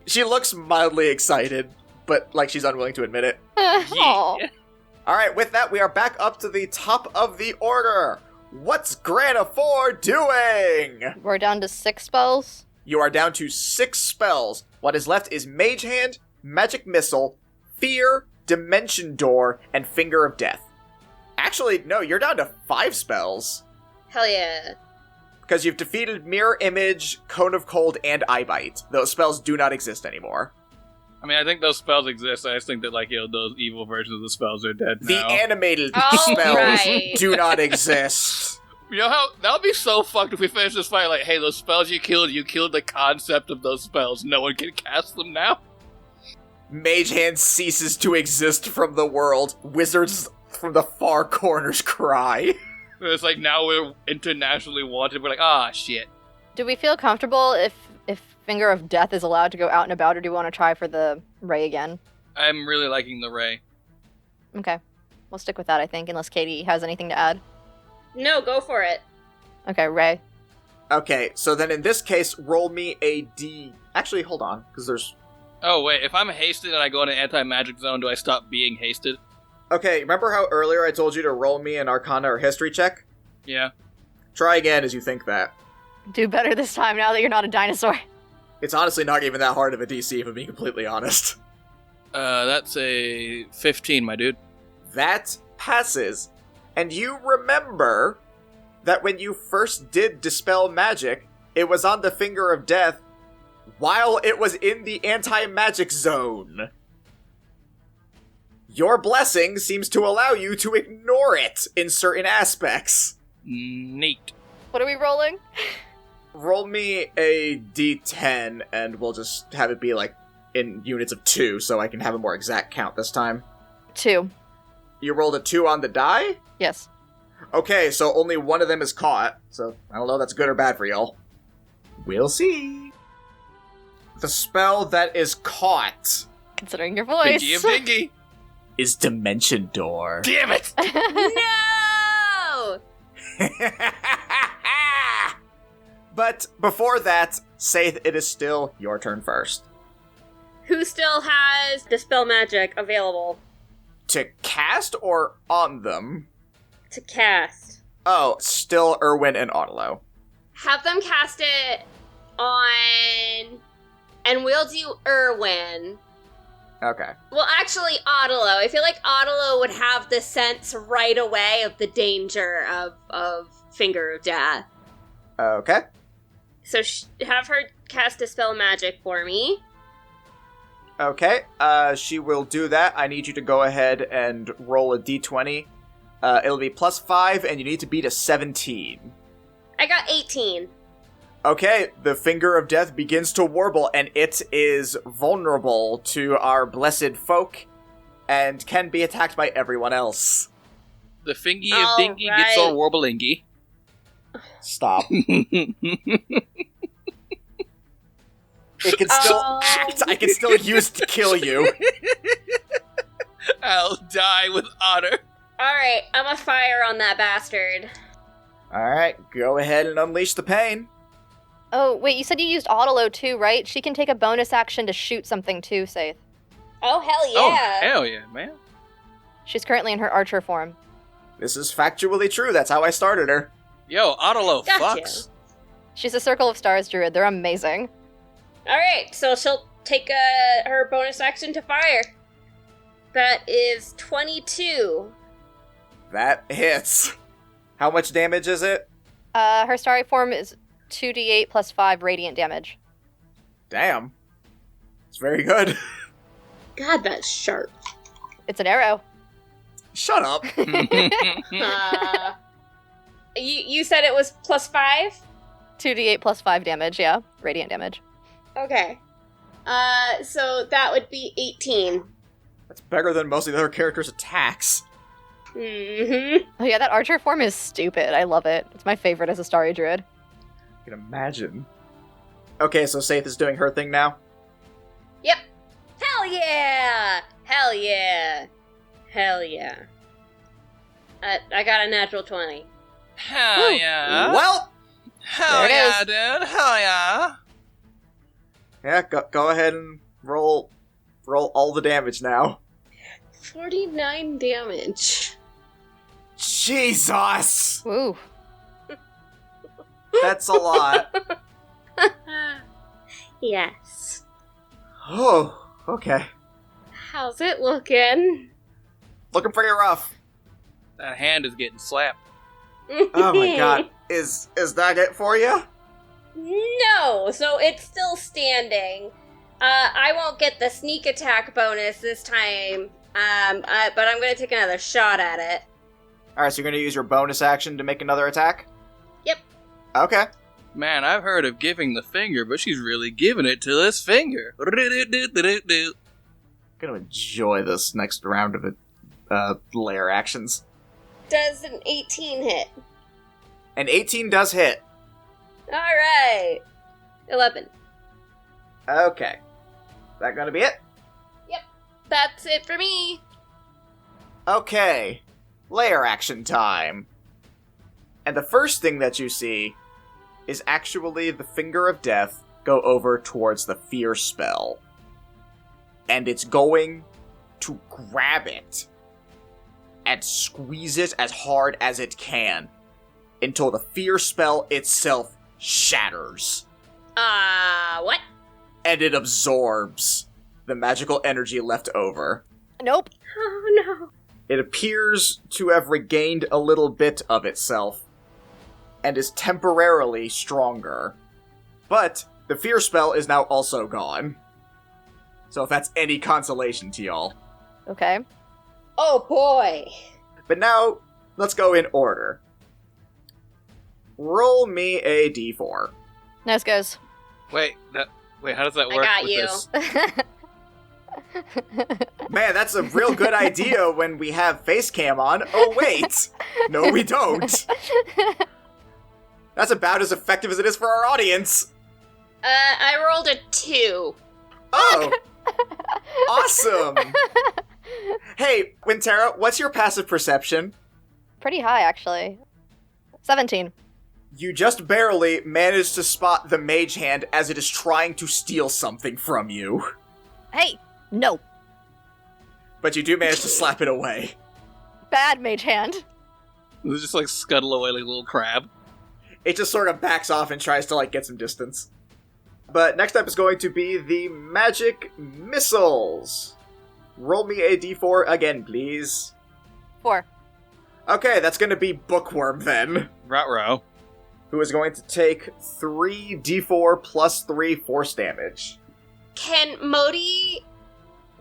She looks mildly excited, but, she's unwilling to admit it. Aw. Yeah. Alright, with that, we are back up to the top of the order. What's Grana 4 doing? We're down to 6 spells. You are down to 6 spells. What is left is Mage Hand, Magic Missile, Fear, Dimension Door, and Finger of Death. Actually, no, you're down to 5 spells. Hell yeah. Because you've defeated Mirror Image, Cone of Cold, and Eye Bite. Those spells do not exist anymore. I mean, I think those spells exist. I just think that, those evil versions of the spells are dead The now. animated Oh, spells right. do not exist. You know how that would be so fucked if we finish this fight hey, those spells you killed the concept of those spells. No one can cast them now. Mage Hand ceases to exist from the world. Wizards from the far corners cry. It's now we're internationally wanted. We're shit. Do we feel comfortable if Finger of Death is allowed to go out and about, or do we want to try for the Ray again? I'm really liking the Ray. Okay. We'll stick with that, I think, unless Katie has anything to add. No, go for it. Okay, Ray. Okay, so then in this case, roll me a D... Actually, hold on, because there's... Oh, wait, if I'm hasted and I go in an anti-magic zone, do I stop being hasted? Okay, remember how earlier I told you to roll me an Arcana or History check? Yeah. Try again as you think that. Do better this time now that you're not a dinosaur. It's honestly not even that hard of a DC, if I'm being completely honest. That's a 15, my dude. That passes. And you remember that when you first did Dispel Magic, it was on the Finger of Death while it was in the anti-magic zone. Your blessing seems to allow you to ignore it in certain aspects. Neat. What are we rolling? Roll me a d10, and we'll just have it be, in units of 2, so I can have a more exact count this time. 2. You rolled a 2 on the die? Yes. Okay, so only one of them is caught, so I don't know if that's good or bad for y'all. We'll see. The spell that is caught Considering your voice. Pinky and Pinky. is Dimension Door. Damn it! No! But before that, Saith, it is still your turn first. Who still has Dispel Magic available To cast or on them? to cast? Oh, still Irwin and Otelo. Have them cast it on... And we'll do Irwin. Okay. Well, actually, Otelo. I feel like Otelo would have the sense right away of the danger of Finger of Death. Okay. So have her cast Dispel Magic for me. Okay, she will do that. I need you to go ahead and roll a d20. It'll be +5, and you need to beat a 17. I got 18. Okay, the Finger of Death begins to warble, and it is vulnerable to our blessed folk, and can be attacked by everyone else. The fingy of dingy gets all warblingy. Stop. It can still act. I can still use to kill you. I'll die with honor. Alright, I'm a fire on that bastard. Alright, go ahead and unleash the pain. Oh, wait, you said you used Autolo too, right? She can take a bonus action to shoot something too, Saith. Oh, hell yeah. Oh, hell yeah, man. She's currently in her archer form. This is factually true. That's how I started her. Yo, Autolo Gotcha. fucks. She's a Circle of Stars druid. They're amazing. Alright, so she'll take her bonus action to fire. That is 22. That hits. How much damage is it? Her starry form is 2d8 plus 5 radiant damage. Damn. It's very good. God, that's sharp. It's an arrow. Shut up. You said it was +5? 2d8 plus 5 damage, yeah. Radiant damage. Okay. So that would be 18. That's better than most of the other characters' attacks. Mm-hmm. Oh yeah, that archer form is stupid. I love it. It's my favorite as a starry druid. I can imagine. Okay, so Saith is doing her thing now. Yep. Hell yeah! Hell yeah! Hell yeah. I got a natural 20. Hell yeah. Well, Hell There it yeah, is. dude. Hell yeah. yeah, go ahead and roll all the damage now. 49 damage. Jesus! Ooh. That's a lot. Yes. Oh, okay. How's it looking? Looking pretty rough. That hand is getting slapped. Oh my god. Is that it for you? No, so it's still standing. I won't get the sneak attack bonus this time, but I'm gonna take another shot at it. Alright, so you're gonna use your bonus action to make another attack? Yep. Okay. Man, I've heard of giving the finger, but she's really giving it to this finger. Gonna enjoy this next round of layer actions. Does an 18 hit? An 18 does hit. Alright. 11. Okay. Is that gonna be it? That's it for me. Okay. Layer action time. And the first thing that you see is actually the Finger of Death go over towards the Fear spell. And it's going to grab it and squeeze it as hard as it can until the Fear spell itself shatters. What? And it absorbs the magical energy left over. Nope. Oh no. It appears to have regained a little bit of itself, and is temporarily stronger. But the Fear spell is now also gone. So if that's any consolation to y'all. Okay. Oh boy. But now, let's go in order. Roll me a d4. Nose goes. Wait, how does that I work got with you. this? Man, that's a real good idea when we have face cam on. Oh wait! No, we don't. That's about as effective as it is for our audience. I rolled a 2. Oh! Awesome! Hey, Wintera, what's your passive perception? Pretty high, actually. 17. You just barely managed to spot the mage hand as it is trying to steal something from you. Hey! No. But you do manage to slap it away. Bad mage hand. It's just like scuttle away like a little crab. It just sort of backs off and tries to, get some distance. But next up is going to be the magic missiles. Roll me a d4 again, please. 4. Okay, that's going to be Bookworm then, Ruh-roh. who is going to take 3d4 plus 3 force damage. Can Modi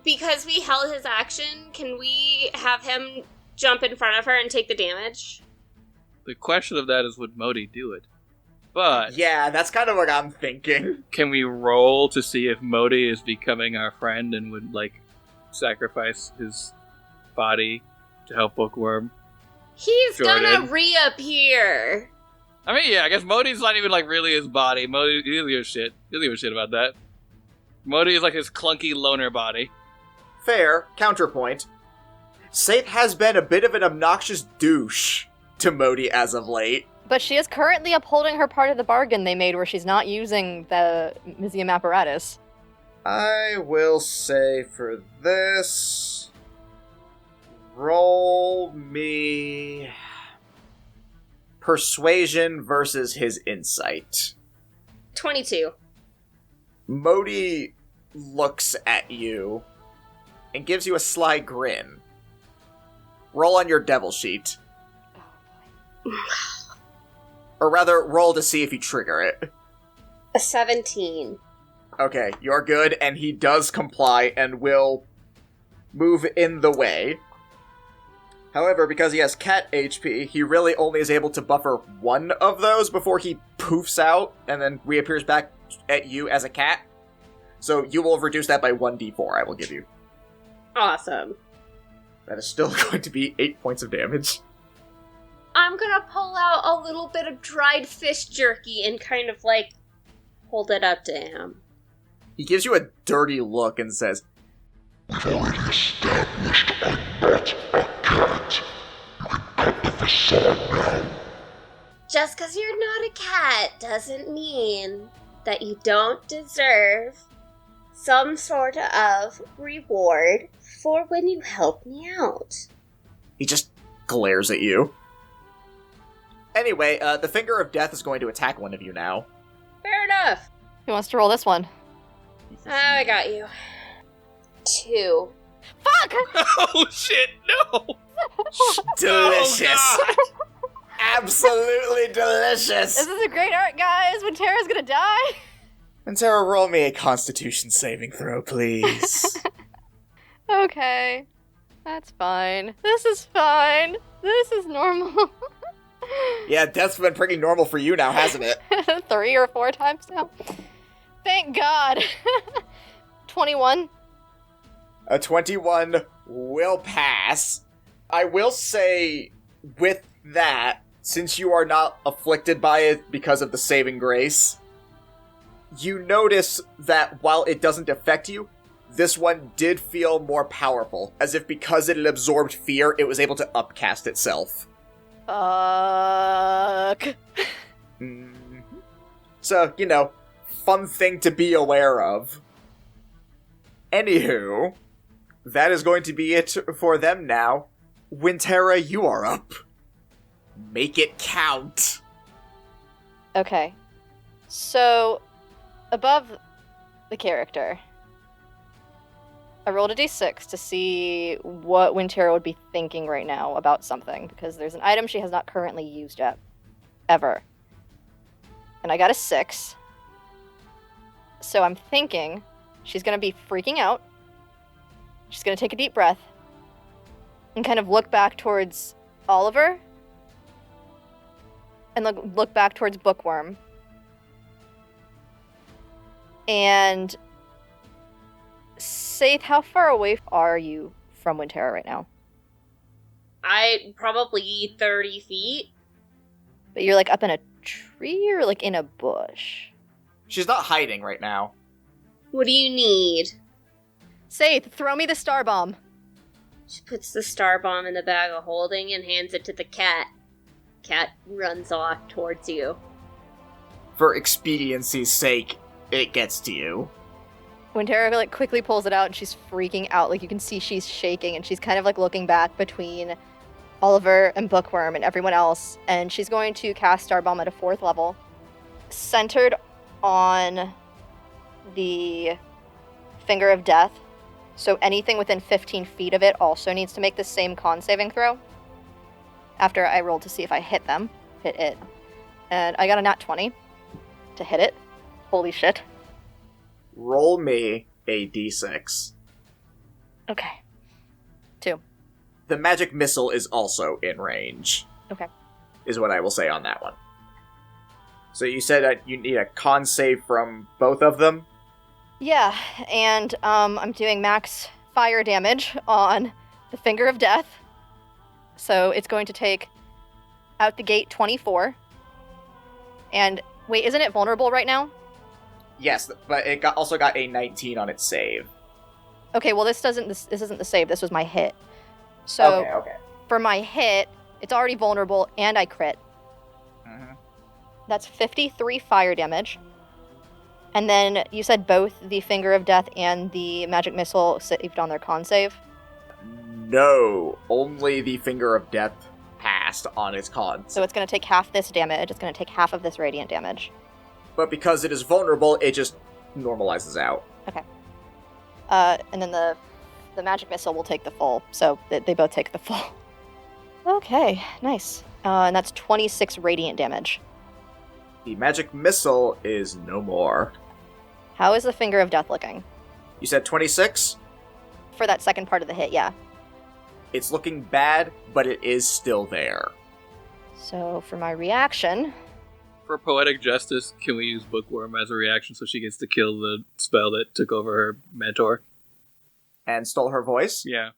because we held his action, can we have him jump in front of her and take the damage? The question of that is, would Modi do it? But Yeah, that's kind of what I'm thinking. can we roll to see if Modi is becoming our friend and would, like, sacrifice his body to help Bookworm? He's Jordan. gonna reappear. I mean, yeah, I guess Modi's not even, like, really his body. Modi, he doesn't give a shit. He doesn't give a shit about that. Modi is like his clunky loner body. Fair. Counterpoint. Saith has been a bit of an obnoxious douche to Modi as of late. But she is currently upholding her part of the bargain they made where she's not using the museum apparatus. I will say for this, roll me persuasion versus his insight. 22. Modi looks at you and gives you a sly grin. Roll on your devil sheet. Or rather, roll to see if you trigger it. A 17. Okay, you're good, and he does comply and will move in the way. However, because he has cat HP, he really only is able to buffer one of those before he poofs out and then reappears back at you as a cat. So you will reduce that by 1d4, I will give you. Awesome. That is still going to be 8 points of damage. I'm gonna pull out a little bit of dried fish jerky and kind of, like, hold it up to him. He gives you a dirty look and says, We've already established I'm not a cat. You can cut the facade now. Just because you're not a cat doesn't mean that you don't deserve some sort of reward for when you help me out. he just glares at you. Anyway, the Finger of Death is going to attack one of you now. Fair enough. Who wants to roll this one? I got you. 2. Fuck! Oh shit, no! Delicious. Oh, God. Absolutely delicious. This is a great art, guys, when Tara's gonna die. And Sarah, roll me a Constitution saving throw, please. Okay. That's fine. This is fine. This is normal. Yeah, death's been pretty normal for you now, hasn't it? 3 or 4 times now. Thank God. 21. A 21 will pass. I will say, with that, since you are not afflicted by it because of the saving grace, you notice that while it doesn't affect you, this one did feel more powerful, as if because it had absorbed fear, it was able to upcast itself. Fuck. So, you know, fun thing to be aware of. Anywho, that is going to be it for them now. Wintera, you are up. Make it count. Okay. So, above the character, I rolled a d6 to see what Wintera would be thinking right now about something, because there's an item she has not currently used yet. Ever. And I got a 6. So I'm thinking she's going to be freaking out. She's going to take a deep breath and kind of look back towards Oliver and look back towards Bookworm. And Saith, how far away are you from Wintera right now? I probably 30 feet. But you're like up in a tree or like in a bush? She's not hiding right now. What do you need? Saith, throw me the star bomb. She puts the star bomb in the bag of holding and hands it to the cat. Cat runs off towards you. For expediency's sake, it gets to you. Wintera like quickly pulls it out and she's freaking out. Like you can see she's shaking and she's kind of like looking back between Oliver and Bookworm and everyone else. And she's going to cast Star Bomb at a 4th level, centered on the Finger of Death. So anything within 15 feet of it also needs to make the same con saving throw. After I rolled to see if I hit it. And I got a nat 20 to hit it. Holy shit. Roll me a d6. Okay. 2. The magic missile is also in range. Okay. Is what I will say on that one. So you said that you need a con save from both of them? Yeah, and I'm doing max fire damage on the Finger of Death. So it's going to take out the gate 24. And wait, isn't it vulnerable right now? Yes, but it also got a 19 on its save. Okay, well this isn't the save. This was my hit. So Okay. for my hit, it's already vulnerable and I crit. Mm-hmm. That's 53 fire damage. And then you said both the Finger of Death and the magic missile saved on their con save? No, only the Finger of Death passed on its con. So it's going to take half this damage. It's going to take half of this radiant damage. But because it is vulnerable, it just normalizes out. Okay. And then the magic missile will take the full. So they both take the full. Okay, nice. And that's 26 radiant damage. The magic missile is no more. How is the Finger of Death looking? You said 26? For that second part of the hit, yeah. It's looking bad, but it is still there. So for my reaction, For poetic justice, can we use Bookworm as a reaction so she gets to kill the spell that took over her mentor? And stole her voice? Yeah.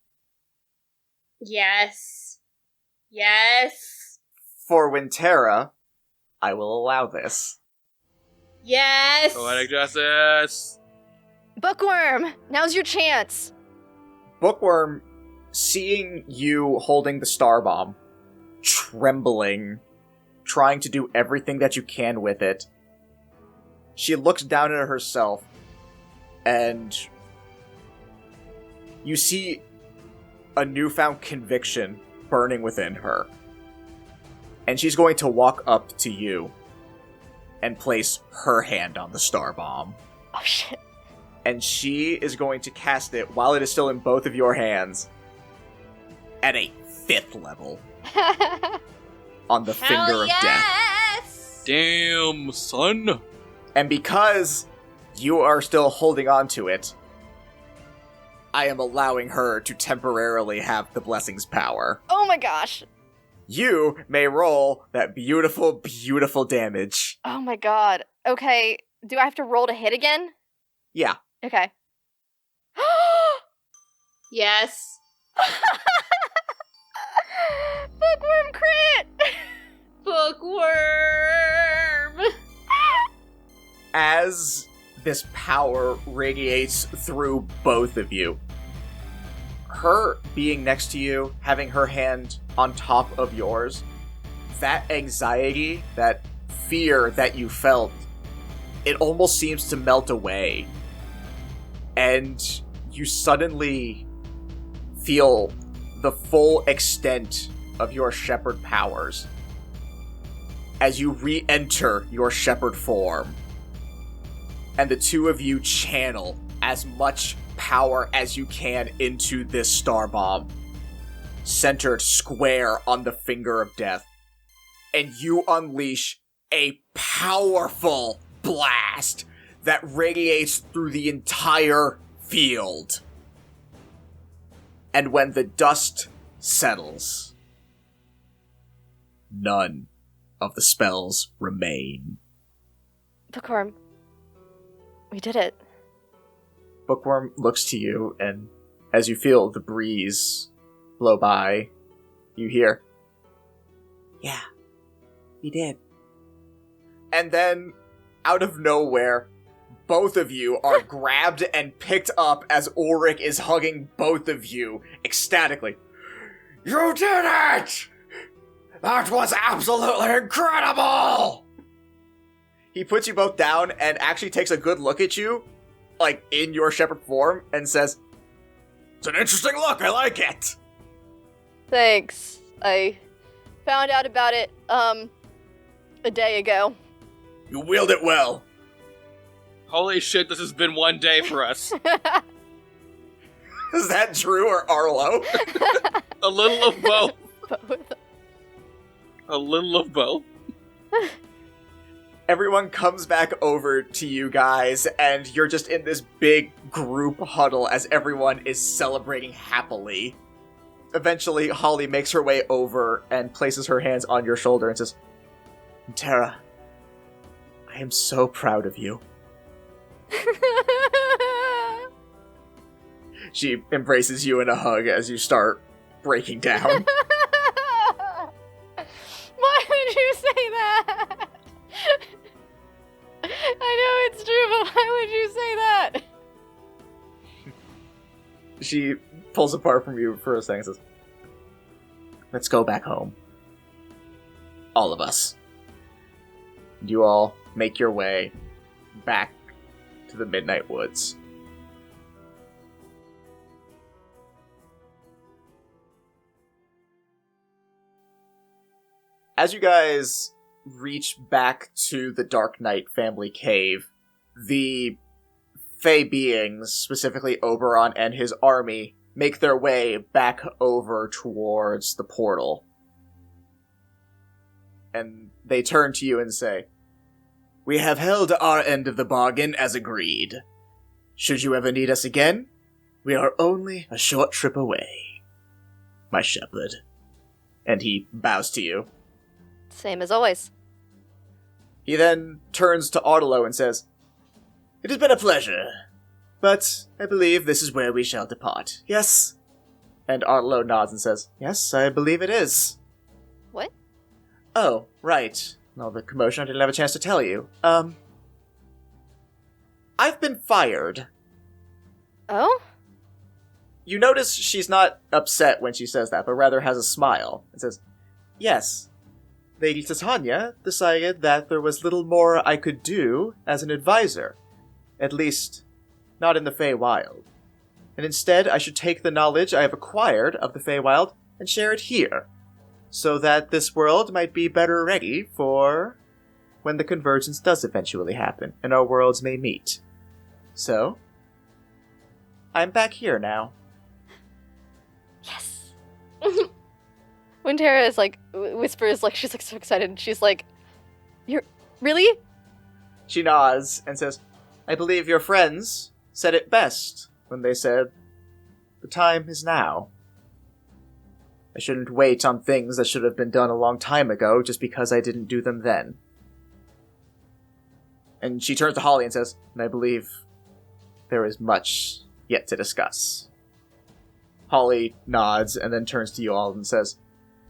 Yes. Yes. For Wintera, I will allow this. Yes. Poetic justice! Bookworm, now's your chance. Bookworm, seeing you holding the star bomb, trembling, trying to do everything that you can with it, she looks down at herself, and you see a newfound conviction burning within her. And she's going to walk up to you and place her hand on the star bomb. Oh shit. And she is going to cast it while it is still in both of your hands at a 5th level on the Hell Finger of Death. yes. Damn, son! And because you are still holding on to it, I am allowing her to temporarily have the blessing's power. Oh my gosh. You may roll that beautiful, beautiful damage. Oh my god. Okay, do I have to roll to hit again? Yeah. Okay. Yes. Bookworm crit! Bookworm. As this power radiates through both of you, her being next to you, having her hand on top of yours, that anxiety, that fear that you felt, it almost seems to melt away. And you suddenly feel the full extent of your shepherd powers as you re-enter your shepherd form. And the two of you channel as much power as you can into this star bomb, centered square on the Finger of Death. And you unleash a powerful blast that radiates through the entire field. And when the dust settles, none of the spells remain. Bookworm, we did it. Bookworm looks to you, and as you feel the breeze blow by, you hear, "Yeah, we did." And then, out of nowhere, both of you are grabbed and picked up as Ulrich is hugging both of you ecstatically. "You did it! That was absolutely incredible!" He puts you both down and actually takes a good look at you, like in your shepherd form, and says, "It's an interesting look, I like it." Thanks. I found out about it, a day ago. You wield it well. Holy shit, this has been one day for us. Is that Drew or Arlo? A little of both. Both. A little of both. Everyone comes back over to you guys, and you're just in this big group huddle as everyone is celebrating happily. Eventually, Holly makes her way over and places her hands on your shoulder and says, Tara, I am so proud of you. She embraces you in a hug as you start breaking down. Why would you say that? I know it's true, but why would you say that? She pulls apart from you for a second and says, let's go back home. All of us. You all make your way back to the Midnight Woods. As you guys reach back to the Dark Knight family cave, the Fey beings, specifically Oberon and his army, make their way back over towards the portal. And they turn to you and say, we have held our end of the bargain as agreed. Should you ever need us again, we are only a short trip away, my shepherd. And he bows to you. Same as always. He then turns to Artelo and says, it has been a pleasure, but I believe this is where we shall depart, yes? And Artelo nods and says, yes, I believe it is. What? Oh, right. All the commotion, I didn't have a chance to tell you. I've been fired. Oh? You notice she's not upset when she says that, but rather has a smile and says, yes. Lady Titania decided that there was little more I could do as an advisor. At least, not in the Feywild. And instead, I should take the knowledge I have acquired of the Feywild and share it here, so that this world might be better ready for when the convergence does eventually happen, and our worlds may meet. So, I'm back here now. Yes. When Tara is whispers, she's so excited, and she's like, you're, really? She nods and says, I believe your friends said it best when they said, the time is now. I shouldn't wait on things that should have been done a long time ago just because I didn't do them then. And she turns to Holly and says, and I believe there is much yet to discuss. Holly nods and then turns to you all and says,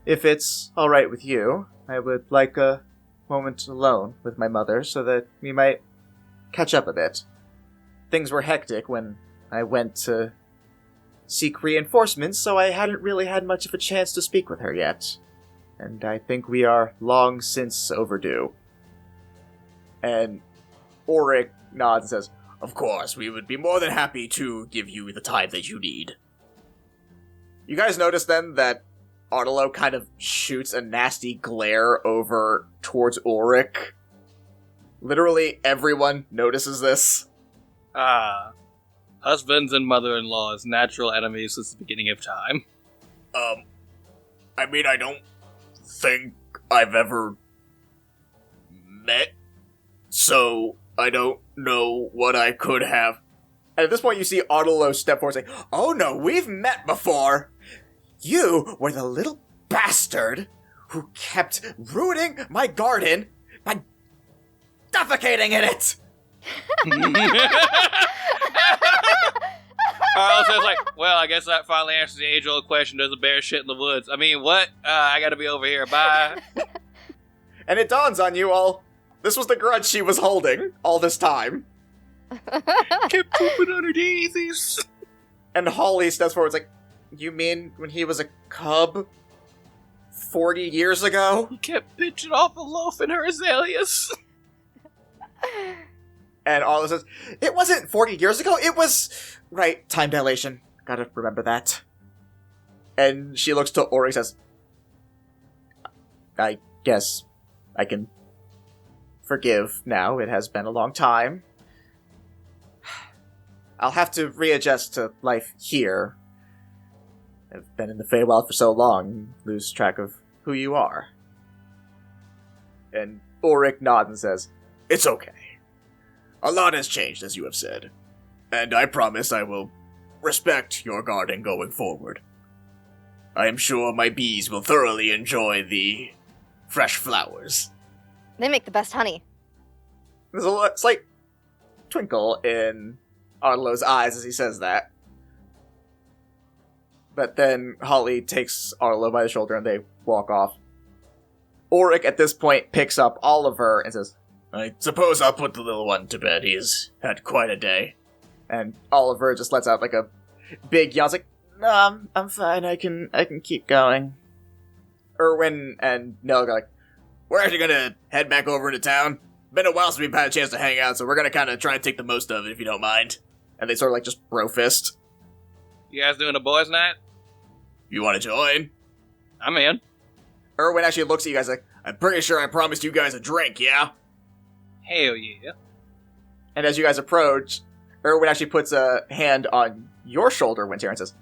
if it's all right with you, I would like a moment alone with my mother so that we might catch up a bit. Things were hectic when I went to seek reinforcements, so I hadn't really had much of a chance to speak with her yet. And I think we are long since overdue. And Auric nods and says, of course, we would be more than happy to give you the time that you need. You guys notice then that Artelo kind of shoots a nasty glare over towards Ulrich. Literally everyone notices this. Husbands and mother-in-laws, natural enemies since the beginning of time. I mean, I don't think I've ever met, so I don't know what I could have. And at this point you see Artelo step forward and say, oh no, we've met before! You were the little bastard who kept ruining my garden by defecating in it! Arlo says well, I guess that finally answers the age-old question, does a bear shit in the woods? I mean, what? I gotta be over here, bye. And it dawns on you all, this was the grudge she was holding all this time. Kept pooping on her daisies. And Holly steps forward, you mean when he was a cub 40 years ago? He kept pinching off a loaf in her azaleas. And Arlo says, it wasn't 40 years ago, it was... Right, time dilation. Gotta remember that. And she looks to Ori and says, I guess I can forgive now. It has been a long time. I'll have to readjust to life here. I've been in the Feywild for so long, lose track of who you are. And Ulrich nods and says, It's okay. A lot has changed, as you have said, and I promise I will respect your garden going forward. I am sure my bees will thoroughly enjoy the fresh flowers. They make the best honey. There's a slight twinkle in Arlo's eyes as he says that. But then Holly takes Arlo by the shoulder and they walk off. Auric at this point picks up Oliver and says, I suppose I'll put the little one to bed. He's had quite a day. And Oliver just lets out like a big yawn. He's like, no, I'm fine. I can keep going. Erwin and Nell go like, we're actually gonna head back over into town. Been a while since we've had a chance to hang out, so we're gonna kind of try and take the most of it, if you don't mind. And they sort of like just bro fist. You guys doing a boys' night? You want to join? I'm in. Erwin actually looks at you guys like, I'm pretty sure I promised you guys a drink, yeah? Hell yeah. And as you guys approach, Erwin actually puts a hand on your shoulder, Winter, and says,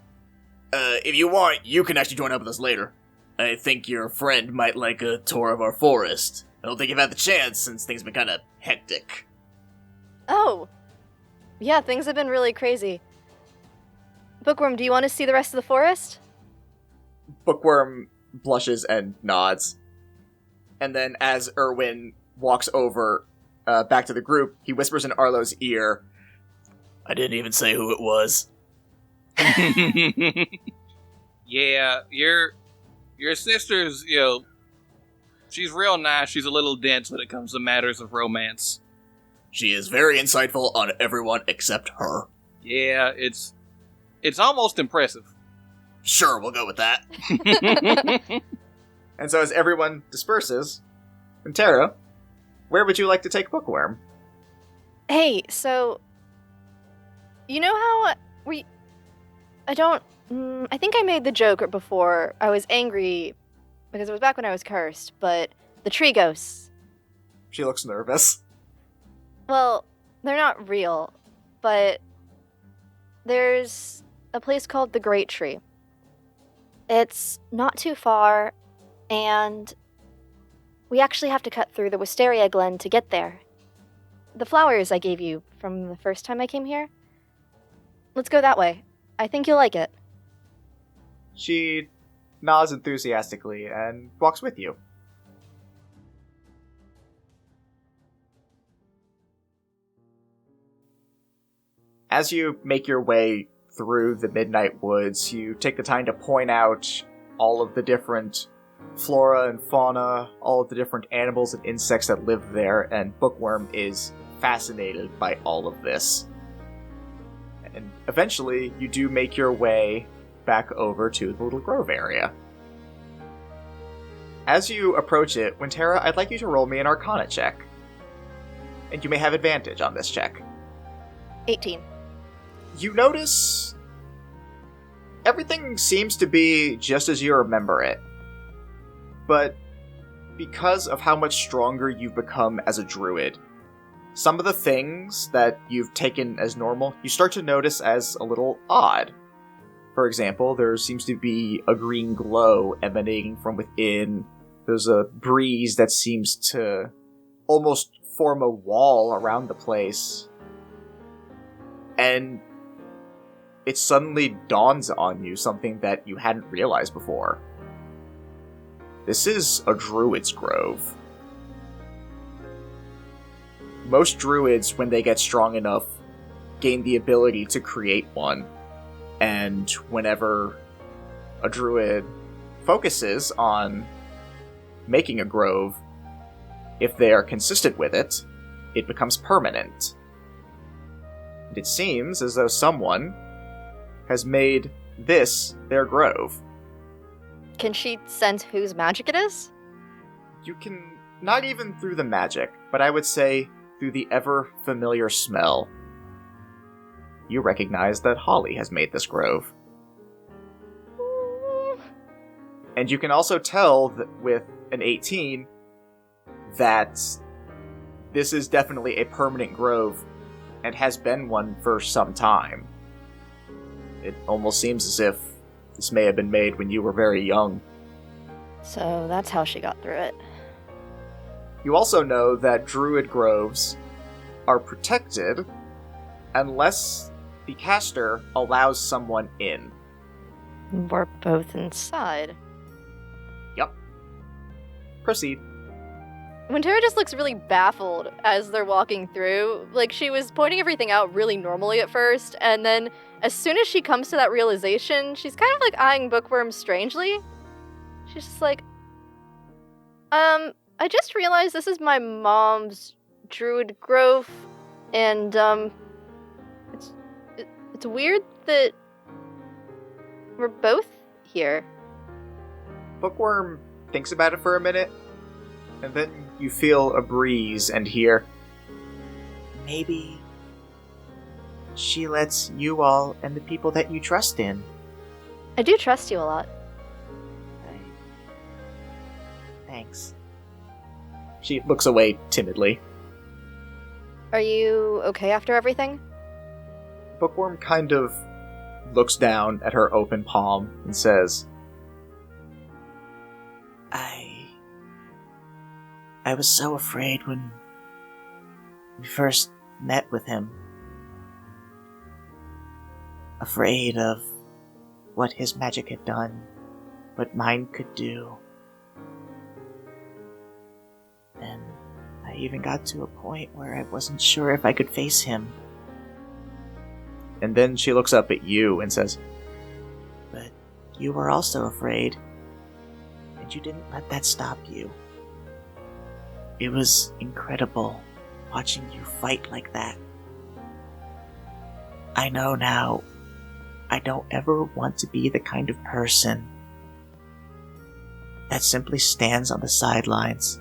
if you want, you can actually join up with us later. I think your friend might like a tour of our forest. I don't think you've had the chance since things have been kind of hectic. Oh. Yeah, things have been really crazy. Bookworm, do you want to see the rest of the forest? Bookworm blushes and nods. And then as Erwin walks over back to the group, he whispers in Arlo's ear, I didn't even say who it was. Yeah, your sister's, she's real nice. She's a little dense when it comes to matters of romance. She is very insightful on everyone except her. Yeah, it's almost impressive. Sure, we'll go with that. And so as everyone disperses, Tara, where would you like to take Bookworm? Hey, so... You know how I think I made the joke before. I was angry because it was back when I was cursed, but the tree ghosts. She looks nervous. Well, they're not real, but there's a place called the Great Tree. It's not too far, and we actually have to cut through the Wisteria Glen to get there. The flowers I gave you from the first time I came here. Let's go that way. I think you'll like it. She nods enthusiastically and walks with you. As you make your way through the Midnight Woods, you take the time to point out all of the different flora and fauna, all of the different animals and insects that live there, and Bookworm is fascinated by all of this. And eventually, you do make your way back over to the Little Grove area. As you approach it, Wintera, I'd like you to roll me an Arcana check. And you may have advantage on this check. 18. You notice everything seems to be just as you remember it. But because of how much stronger you've become as a druid, some of the things that you've taken as normal, you start to notice as a little odd. For example, there seems to be a green glow emanating from within. There's a breeze that seems to almost form a wall around the place. And it suddenly dawns on you something that you hadn't realized before. This is a druid's grove. Most druids, when they get strong enough, gain the ability to create one. And whenever a druid focuses on making a grove, if they are consistent with it, it becomes permanent. And it seems as though someone has made this their grove. Can she sense whose magic it is? You can, not even through the magic, but I would say through the ever-familiar smell. You recognize that Holly has made this grove. And you can also tell that with an 18 that this is definitely a permanent grove and has been one for some time. It almost seems as if this may have been made when you were very young. So that's how she got through it. You also know that druid groves are protected unless the caster allows someone in. We're both inside. Yep. Proceed. Wintera just looks really baffled as they're walking through. Like, she was pointing everything out really normally at first, and then as soon as she comes to that realization, she's kind of like eyeing Bookworm strangely. She's just like, I just realized this is my mom's druid grove, and, it's weird that we're both here. Bookworm thinks about it for a minute, and then you feel a breeze and hear, maybe she lets you all and the people that you trust in. I do trust you a lot. Thanks. She looks away timidly. Are you okay after everything? Bookworm kind of looks down at her open palm and says, I was so afraid when we first met with him. Afraid of what his magic had done, what mine could do. And I even got to a point where I wasn't sure if I could face him. And then she looks up at you and says, but you were also afraid, and you didn't let that stop you. It was incredible watching you fight like that. I know now I don't ever want to be the kind of person that simply stands on the sidelines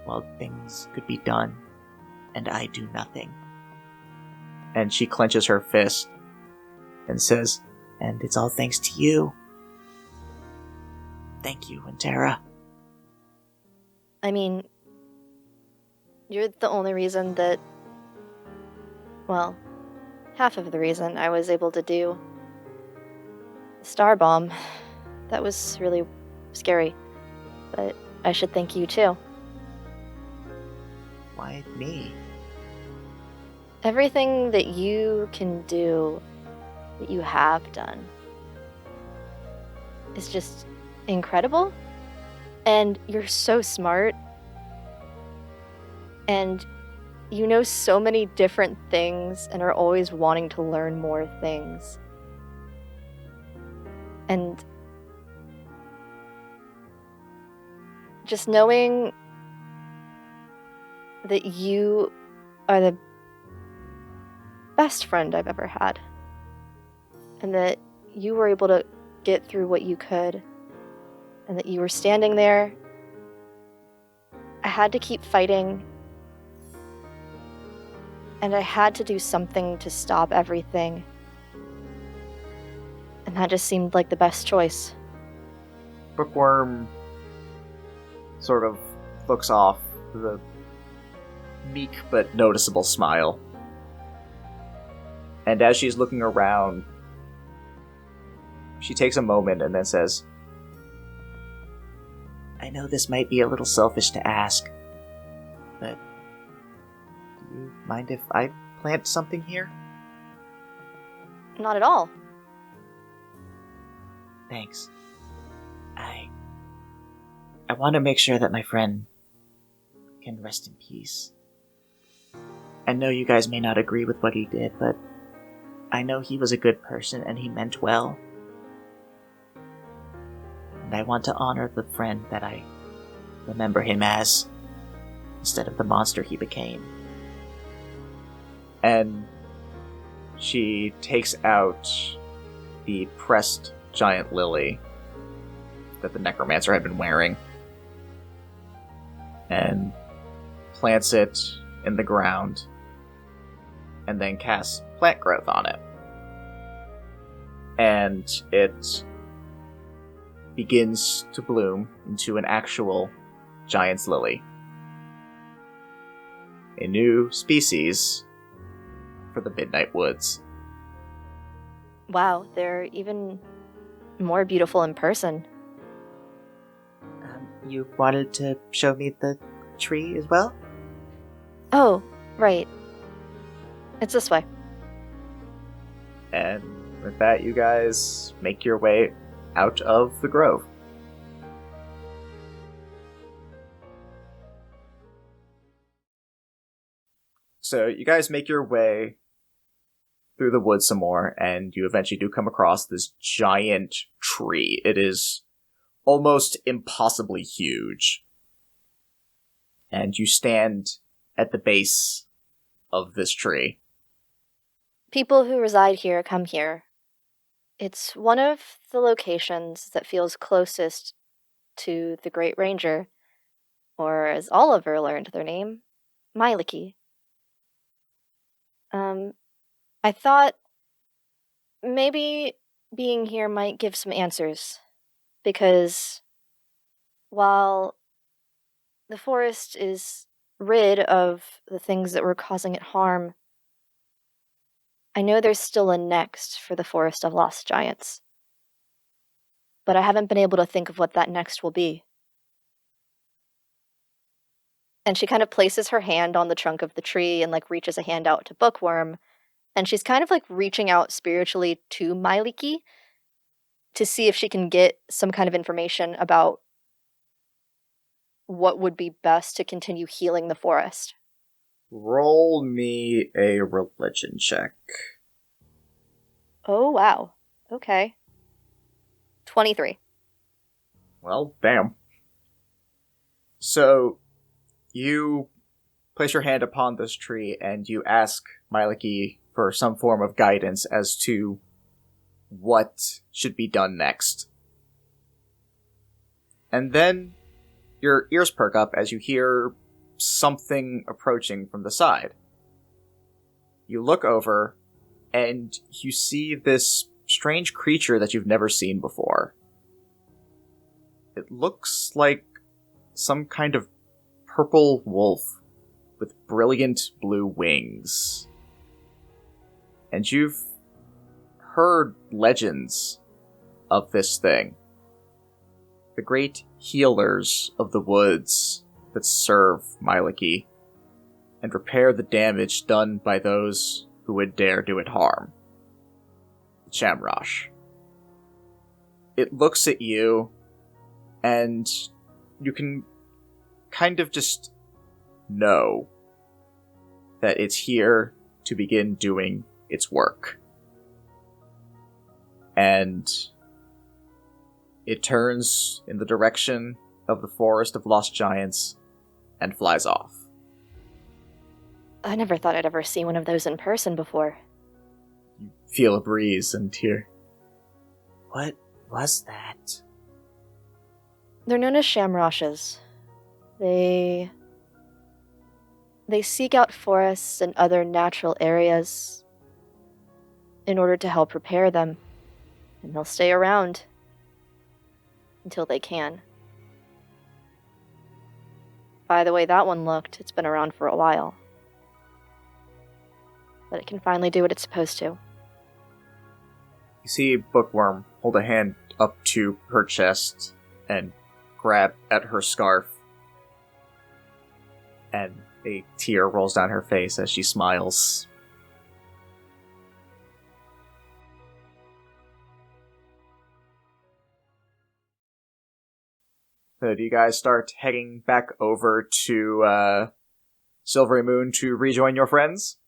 while things could be done and I do nothing. And she clenches her fist and says, and it's all thanks to you. Thank you, Wintera. I mean, you're the only reason that, well, half of the reason I was able to do the star bomb. That was really scary, but I should thank you too. Why me? Everything that you can do, that you have done, is just incredible. And you're so smart. And you know so many different things and are always wanting to learn more things. And just knowing that you are the best friend I've ever had, and that you were able to get through what you could, and that you were standing there. I had to keep fighting, and I had to do something to stop everything, and that just seemed like the best choice. Bookworm sort of looks off with a meek but noticeable smile. And as she's looking around, she takes a moment and then says, I know this might be a little selfish to ask, but do you mind if I plant something here? Not at all. Thanks. I want to make sure that my friend can rest in peace. I know you guys may not agree with what he did, but I know he was a good person and he meant well. And I want to honor the friend that I remember him as, instead of the monster he became. And she takes out the pressed giant lily that the necromancer had been wearing and plants it in the ground and then casts plant growth on it. And it begins to bloom into an actual giant's lily. A new species for the Midnight Woods. Wow, they're even more beautiful in person. you wanted to show me the tree as well? Oh, right. It's this way. And with that, you guys make your way out of the grove. So you guys make your way through the woods some more, and you eventually do come across this giant tree. It is almost impossibly huge. And you stand at the base of this tree. People who reside here come here. It's one of the locations that feels closest to the Great Ranger, or as Oliver learned their name, Myliki. I thought maybe being here might give some answers, because while the forest is rid of the things that were causing it harm, I know there's still a next for the Forest of Lost Giants. But I haven't been able to think of what that next will be. And she kind of places her hand on the trunk of the tree and reaches a hand out to Bookworm, and she's kind of reaching out spiritually to Myliki to see if she can get some kind of information about what would be best to continue healing the forest. Roll me a religion check. Oh, wow. Okay. 23. Well, damn. So, you place your hand upon this tree and you ask Myliki for some form of guidance as to what should be done next. And then your ears perk up as you hear something approaching from the side. You look over and you see this strange creature that you've never seen before. It looks like some kind of purple wolf with brilliant blue wings. And you've heard legends of this thing. The great healers of the woods that serve Myliki and repair the damage done by those who would dare do it harm. The Shamrosh. It looks at you, and you can kind of just know that it's here to begin doing its work. And it turns in the direction of the Forest of Lost Giants and flies off. I never thought I'd ever see one of those in person before. You feel a breeze and hear, "What was that?" They're known as Shamroshes. They seek out forests and other natural areas in order to help repair them, and they'll stay around until they can. By the way that one looked, it's been around for a while. But it can finally do what it's supposed to. You see Bookworm hold a hand up to her chest and grab at her scarf. And a tear rolls down her face as she smiles. So do you guys start heading back over to Silverymoon to rejoin your friends?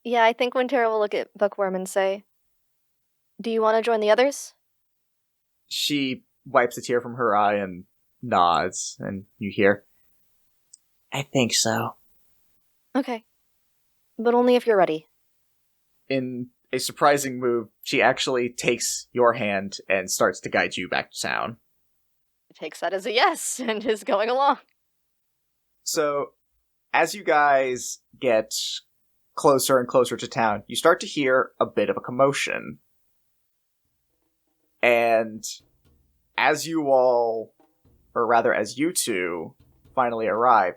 Yeah, I think Wintera will look at Bookworm and say, "Do you want to join the others?" She wipes a tear from her eye and nods, and you hear, "I think so." Okay. But only if you're ready. In a surprising move, she actually takes your hand and starts to guide you back to town. Takes that as a yes and is going along. So, as you guys get closer and closer to town, you start to hear a bit of a commotion. And as you all, or rather as you two, finally arrive,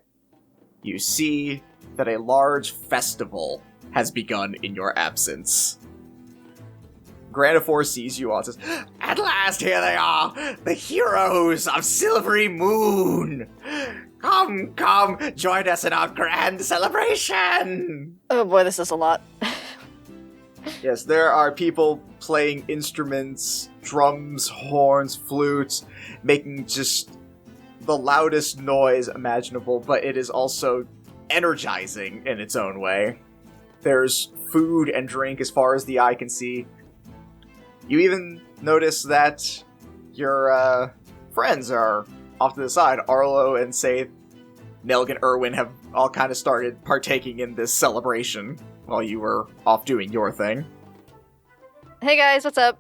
you see that a large festival has begun in your absence. Granifor sees you all and says, At last, here they are, the heroes of Silverymoon. Come, join us in our grand celebration. Oh boy, this is a lot. Yes, there are people playing instruments, drums, horns, flutes, making just the loudest noise imaginable, but it is also energizing in its own way. There's food and drink as far as the eye can see. You even notice that your friends are off to the side. Arlo and, say, Nelg and Erwin have all kind of started partaking in this celebration while you were off doing your thing. Hey guys, what's up?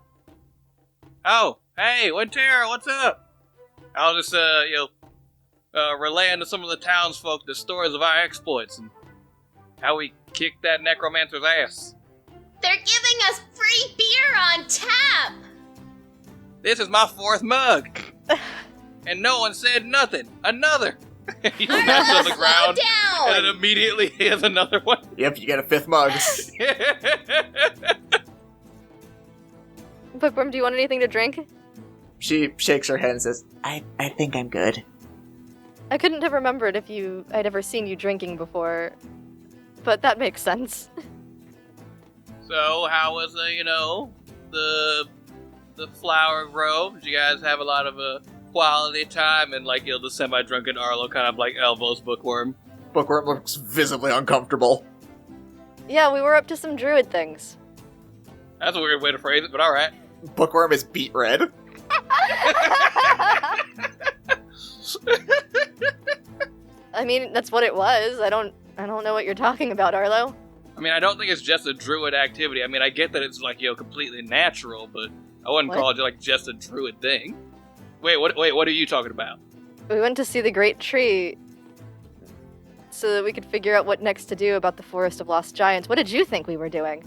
Oh, hey, Wintera, what's up? I'll just, relay to some of the townsfolk the stories of our exploits and how we kicked that necromancer's ass. They're giving us free beer on tap! This is my 4th mug. And no one said nothing. Another. He snaps on the ground. Slow And down! then immediately he has another one. Yep, you get a 5th mug. Bookworm, do you want anything to drink? She shakes her head and says, I think I'm good. I couldn't have remembered if I'd ever seen you drinking before, but that makes sense. So, how was, the flower grove? Did you guys have a lot of quality time? And, the semi-drunken Arlo kind of, elbows Bookworm. Bookworm looks visibly uncomfortable. Yeah, we were up to some druid things. That's a weird way to phrase it, but alright. Bookworm is beet red. I mean, that's what it was. I don't know what you're talking about, Arlo. I mean, I don't think it's just a druid activity. I mean, I get that it's, completely natural, but I wouldn't call it, just a druid thing. Wait, what are you talking about? We went to see the great tree so that we could figure out what next to do about the Forest of Lost Giants. What did you think we were doing?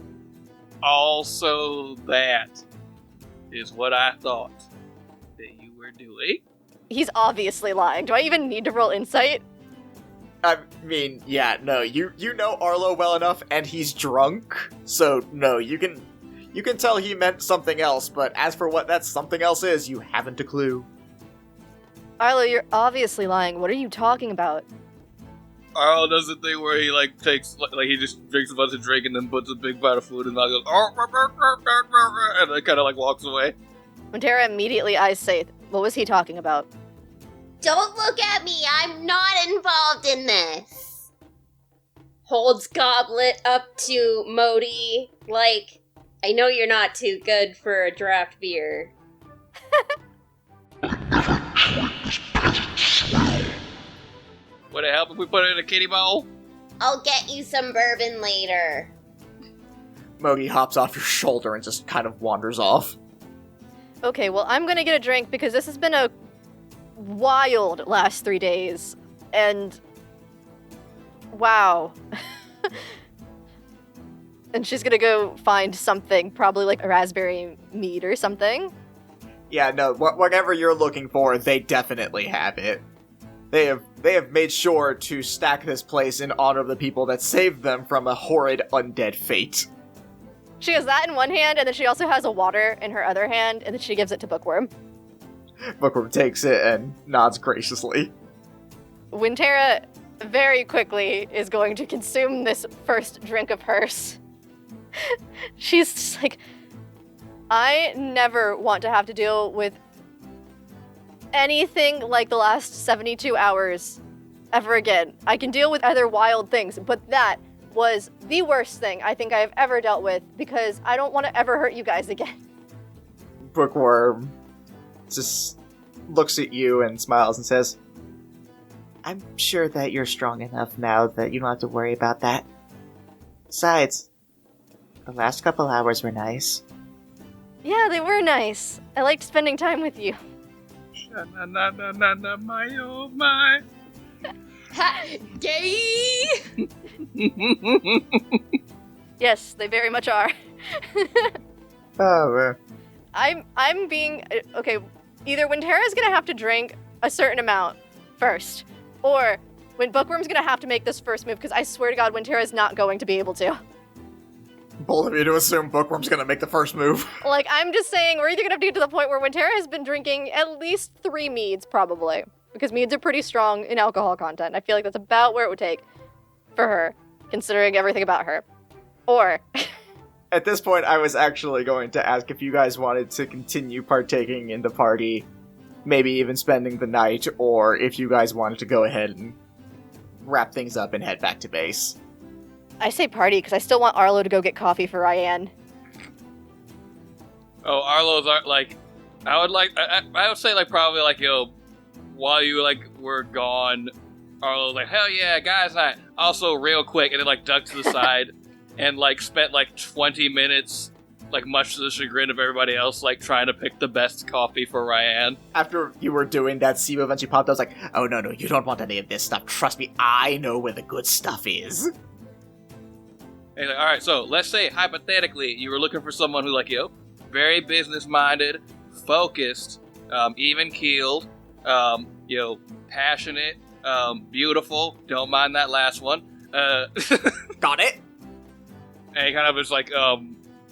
Also, that is what I thought that you were doing. He's obviously lying. Do I even need to roll insight? I mean, yeah, no, you know Arlo well enough, and he's drunk, so no, you can tell he meant something else, but as for what that something else is, you haven't a clue. Arlo, you're obviously lying. What are you talking about? Arlo does the thing where he takes he just drinks a bunch of drink and then puts a big bite of food and goes and then kind of walks away. Montera immediately eyes Saith. What was he talking about? Don't look at me, I'm not involved in this. Holds goblet up to Modi, I know you're not too good for a draft beer. Would it help if we put it in a kiddie bowl? I'll get you some bourbon later. Mogi hops off your shoulder and just kind of wanders off. Okay, well, I'm gonna get a drink because this has been a wild last 3 days, and wow. And she's gonna go find something, probably a raspberry mead or something. Yeah, no, whatever you're looking for, they definitely have it. They have made sure to stack this place in honor of the people that saved them from a horrid undead fate. She has that in one hand, and then she also has a water in her other hand, and then she gives it to Bookworm. Bookworm takes it and nods graciously. Wintera very quickly is going to consume this first drink of hers. She's just I never want to have to deal with anything like the last 72 hours ever again. I can deal with other wild things, but that was the worst thing I think I have ever dealt with because I don't want to ever hurt you guys again. Bookworm just looks at you and smiles and says, I'm sure that you're strong enough now that you don't have to worry about that. Besides, the last couple hours were nice. Yeah, they were nice. I liked spending time with you. My oh my. Gay! Yes, they very much are. Oh, I'm being okay. Either Wintera's gonna have to drink a certain amount first, or when Bookworm's gonna have to make this first move because I swear to God, Wintera's not going to be able to. Bold of you to assume Bookworm's gonna make the first move. Like, I'm just saying, we're either gonna have to get to the point where Wintera has been drinking at least 3 meads, probably. Because meads are pretty strong in alcohol content. I feel like that's about where it would take for her, considering everything about her. Or... At this point, I was actually going to ask if you guys wanted to continue partaking in the party, maybe even spending the night, or if you guys wanted to go ahead and wrap things up and head back to base. I say party, because I still want Arlo to go get coffee for Ryan. Oh, Arlo's are like, I would say like probably like, yo, while you like were gone, Arlo's like, hell yeah, guys night. Also real quick, and then like ducked to the side and like spent like 20 minutes, like much to the chagrin of everybody else, like trying to pick the best coffee for Ryan. After you were doing that, Siba eventually popped up. I was like, oh no, you don't want any of this stuff. Trust me, I know where the good stuff is. And he's like, alright, so let's say hypothetically you were looking for someone who like, yo, very business-minded, focused, even-keeled, passionate, beautiful, don't mind that last one. Got it? And he kind of is like,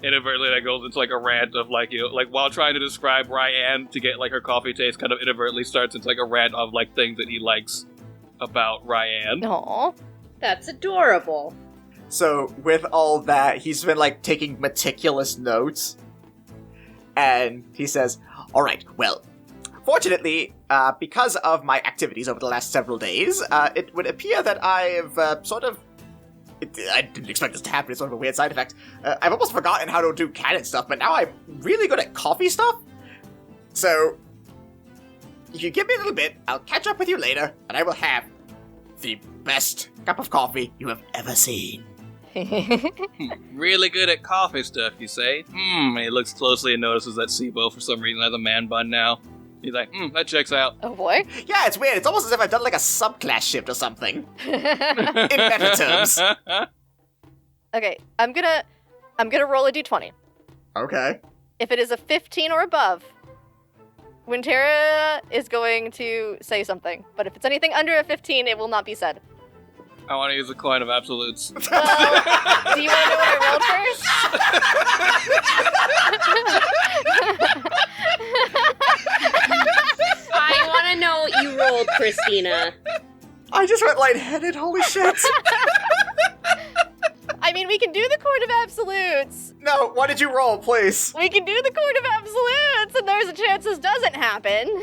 inadvertently that goes into like a rant of like, like while trying to describe Ryan to get like her coffee taste, kind of inadvertently starts into like a rant of like things that he likes about Ryan. Aww. That's adorable. So, with all that, he's been, like, taking meticulous notes. And he says, alright, well, fortunately, because of my activities over the last several days, it would appear that I've I didn't expect this to happen, it's sort of a weird side effect. I've almost forgotten how to do canon stuff, but now I'm really good at coffee stuff. So, if you give me a little bit, I'll catch up with you later, and I will have the best cup of coffee you have ever seen. Really good at coffee stuff, you say? He looks closely and notices that Sibo for some reason has a man bun now. He's like, that checks out. Oh boy. Yeah, it's weird. It's almost as if I've done like a subclass shift or something. In meta terms. Okay, I'm gonna roll a d20. Okay. If it is a 15 or above, Wintera is going to say something. But if it's anything under a 15, it will not be said. I want to use a coin of absolutes. Well, do you want to know what I rolled first? I want to know what you rolled, Christina. I just went lightheaded, holy shit. I mean, we can do the Court of Absolutes. No, what did you roll, please? We can do the Court of Absolutes, and there's a chance this doesn't happen.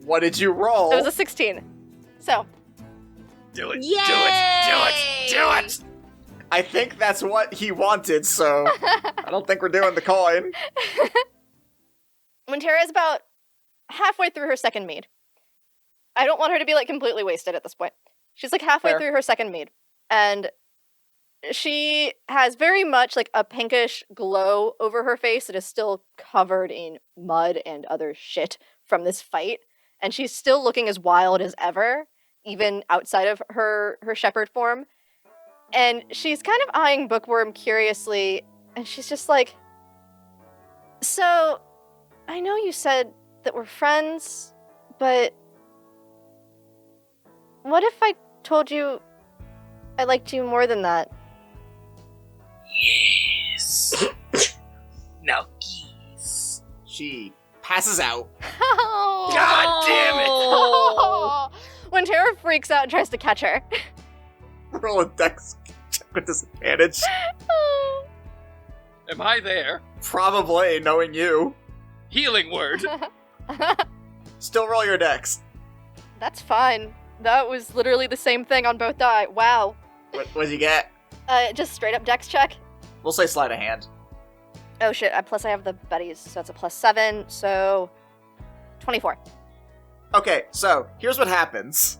What did you roll? It was a 16. So. Do it. Yay! Do it. I think that's what he wanted, so I don't think we're doing the coin. Wintera is about halfway through her second mead. I don't want her to be, like, completely wasted at this point. She's, like, halfway Fair. through her second mead. And she has very much, like, a pinkish glow over her face that is still covered in mud and other shit from this fight. And she's still looking as wild as ever, even outside of her shepherd form. And she's kind of eyeing Bookworm curiously, and she's just like, so, I know you said that we're friends, but what if I told you I liked you more than that? Yes. Now kiss. She passes out. Oh. God damn it! Oh. When Tara freaks out and tries to catch her. Roll a dex check with disadvantage. Oh. Am I there? Probably, knowing you. Healing word. Still roll your dex. That's fine. That was literally the same thing on both die. Wow. What'd you get? Just straight up dex check. We'll say sleight of hand. Oh shit, plus I have the buddies, so that's a +7, so 24. Okay, so here's what happens.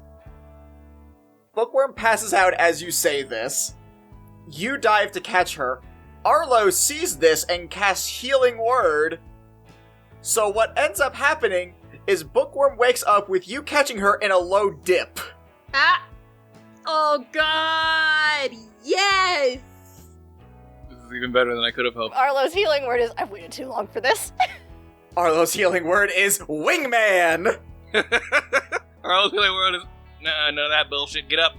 Bookworm passes out as you say this. You dive to catch her. Arlo sees this and casts Healing Word. So what ends up happening is Bookworm wakes up with you catching her in a low dip. Ah! Oh god! Yes! This is even better than I could have hoped. Arlo's healing word is, I've waited too long for this. Arlo's Healing Word is Wingman! Arlo's healing word is, nah, none of that bullshit. Get up.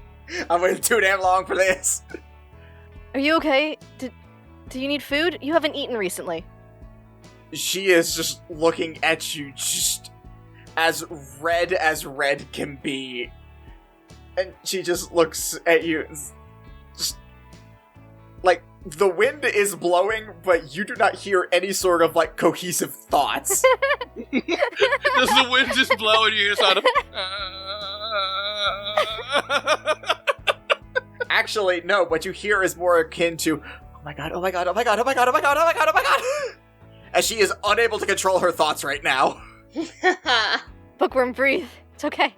I've waited too damn long for this. Are you okay? Did Do you need food? You haven't eaten recently. She is just looking at you, just as red can be. And she just looks at you, just like, the wind is blowing, but you do not hear any sort of, like, cohesive thoughts. Does the wind just blow and you hear sort of... Actually, no, what you hear is more akin to, oh my god, oh my god, oh my god, oh my god, oh my god, oh my god, oh my god, as she is unable to control her thoughts right now. Bookworm, breathe. It's okay.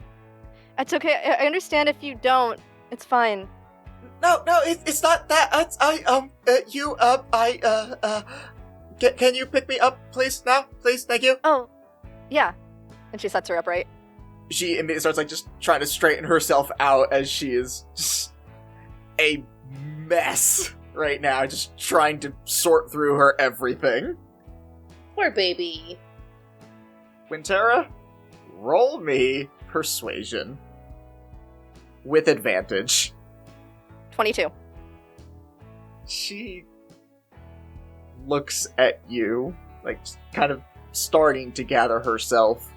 It's okay. I understand if you don't. It's fine. No, it's not that. Can you pick me up, please, now? Please, thank you. Oh, yeah. And she sets her up right. She immediately starts, like, just trying to straighten herself out as she is just a mess right now, just trying to sort through her everything. Poor baby. Wintera, roll me persuasion. With advantage. 22. She looks at you, like, kind of starting to gather herself,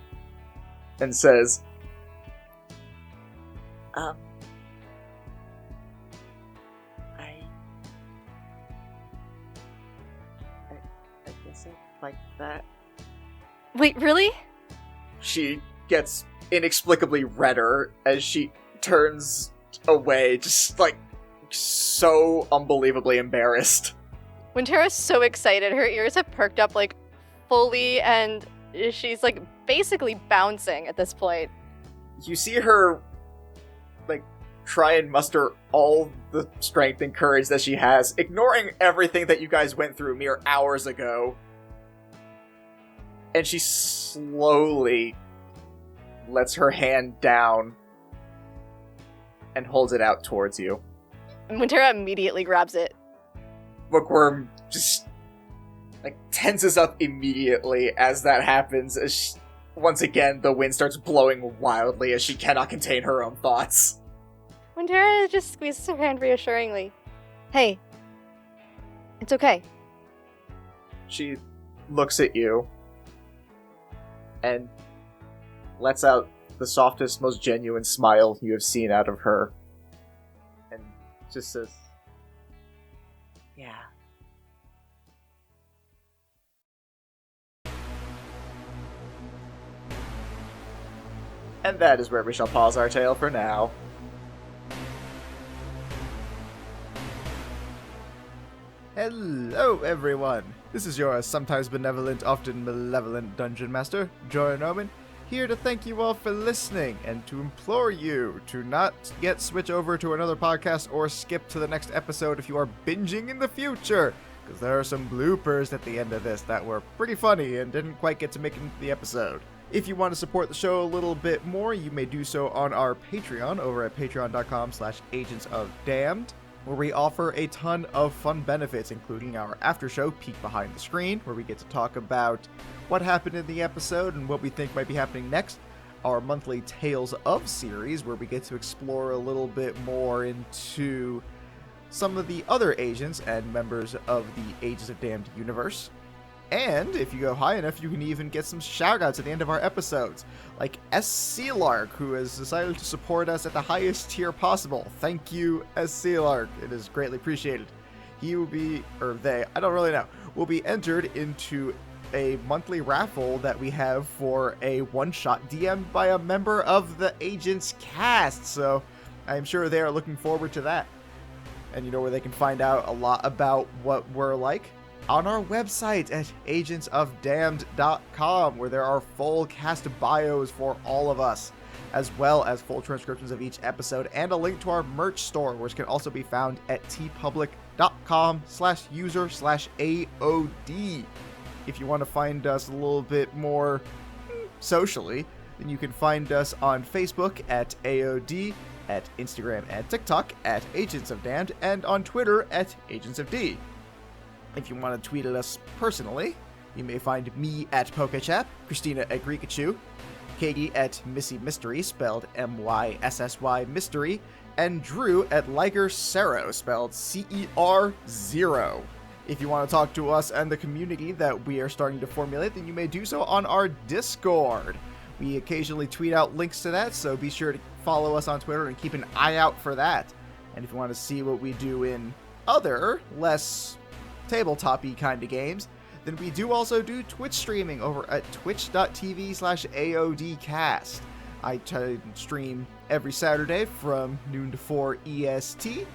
and says, I guess I like that. Wait, really? She gets inexplicably redder as she turns away, just, like, so unbelievably embarrassed. Wintera's so excited. Her ears have perked up, like, fully, and she's, like, basically bouncing at this point. You see her, like, try and muster all the strength and courage that she has, ignoring everything that you guys went through mere hours ago. And she slowly lets her hand down and holds it out towards you. And Wintera immediately grabs it. Bookworm just, like, tenses up immediately as that happens, as once again the wind starts blowing wildly as she cannot contain her own thoughts. Wintera just squeezes her hand reassuringly. Hey, it's okay. She looks at you and lets out the softest, most genuine smile you have seen out of her, and just says, yeah. And that is where we shall pause our tale for now. Hello, everyone! This is your sometimes benevolent, often malevolent Dungeon Master, Jordan Omen, here to thank you all for listening and to implore you to not yet switch over to another podcast or skip to the next episode if you are binging in the future, because there are some bloopers at the end of this that were pretty funny and didn't quite get to make it into the episode. If you want to support the show a little bit more, you may do so on our Patreon over at patreon.com/agentsofdamned, where we offer a ton of fun benefits, including our after show, Peek Behind the Screen, where we get to talk about what happened in the episode and what we think might be happening next, our monthly Tales of series, where we get to explore a little bit more into some of the other agents and members of the Agents of Damned universe. And if you go high enough, you can even get some shoutouts at the end of our episodes, like SC Lark, who has decided to support us at the highest tier possible. Thank you, SC Lark. It is greatly appreciated. He will be, or they, I don't really know, will be entered into a monthly raffle that we have for a one-shot DM'd by a member of the Agents cast. So I'm sure they are looking forward to that. And you know where they can find out a lot about what we're like? On our website at agentsofdamned.com, where there are full cast bios for all of us, as well as full transcriptions of each episode, and a link to our merch store, which can also be found at tpublic.com/user/AOD. If you want to find us a little bit more socially, then you can find us on Facebook at AOD, at Instagram and TikTok at Agents of Damned, and on Twitter at Agents of D. If you want to tweet at us personally, you may find me at Pokechap, Christina at Greekachu, Katie at Missy Mystery, spelled MYSSY Mystery, and Drew at Liger Cero, spelled CER0. If you want to talk to us and the community that we are starting to formulate, then you may do so on our Discord. We occasionally tweet out links to that, so be sure to follow us on Twitter and keep an eye out for that. And if you want to see what we do in other, less tabletop-y kind of games, then we do also do Twitch streaming over at twitch.tv/AODcast. I try to stream every Saturday from noon to 4 EST.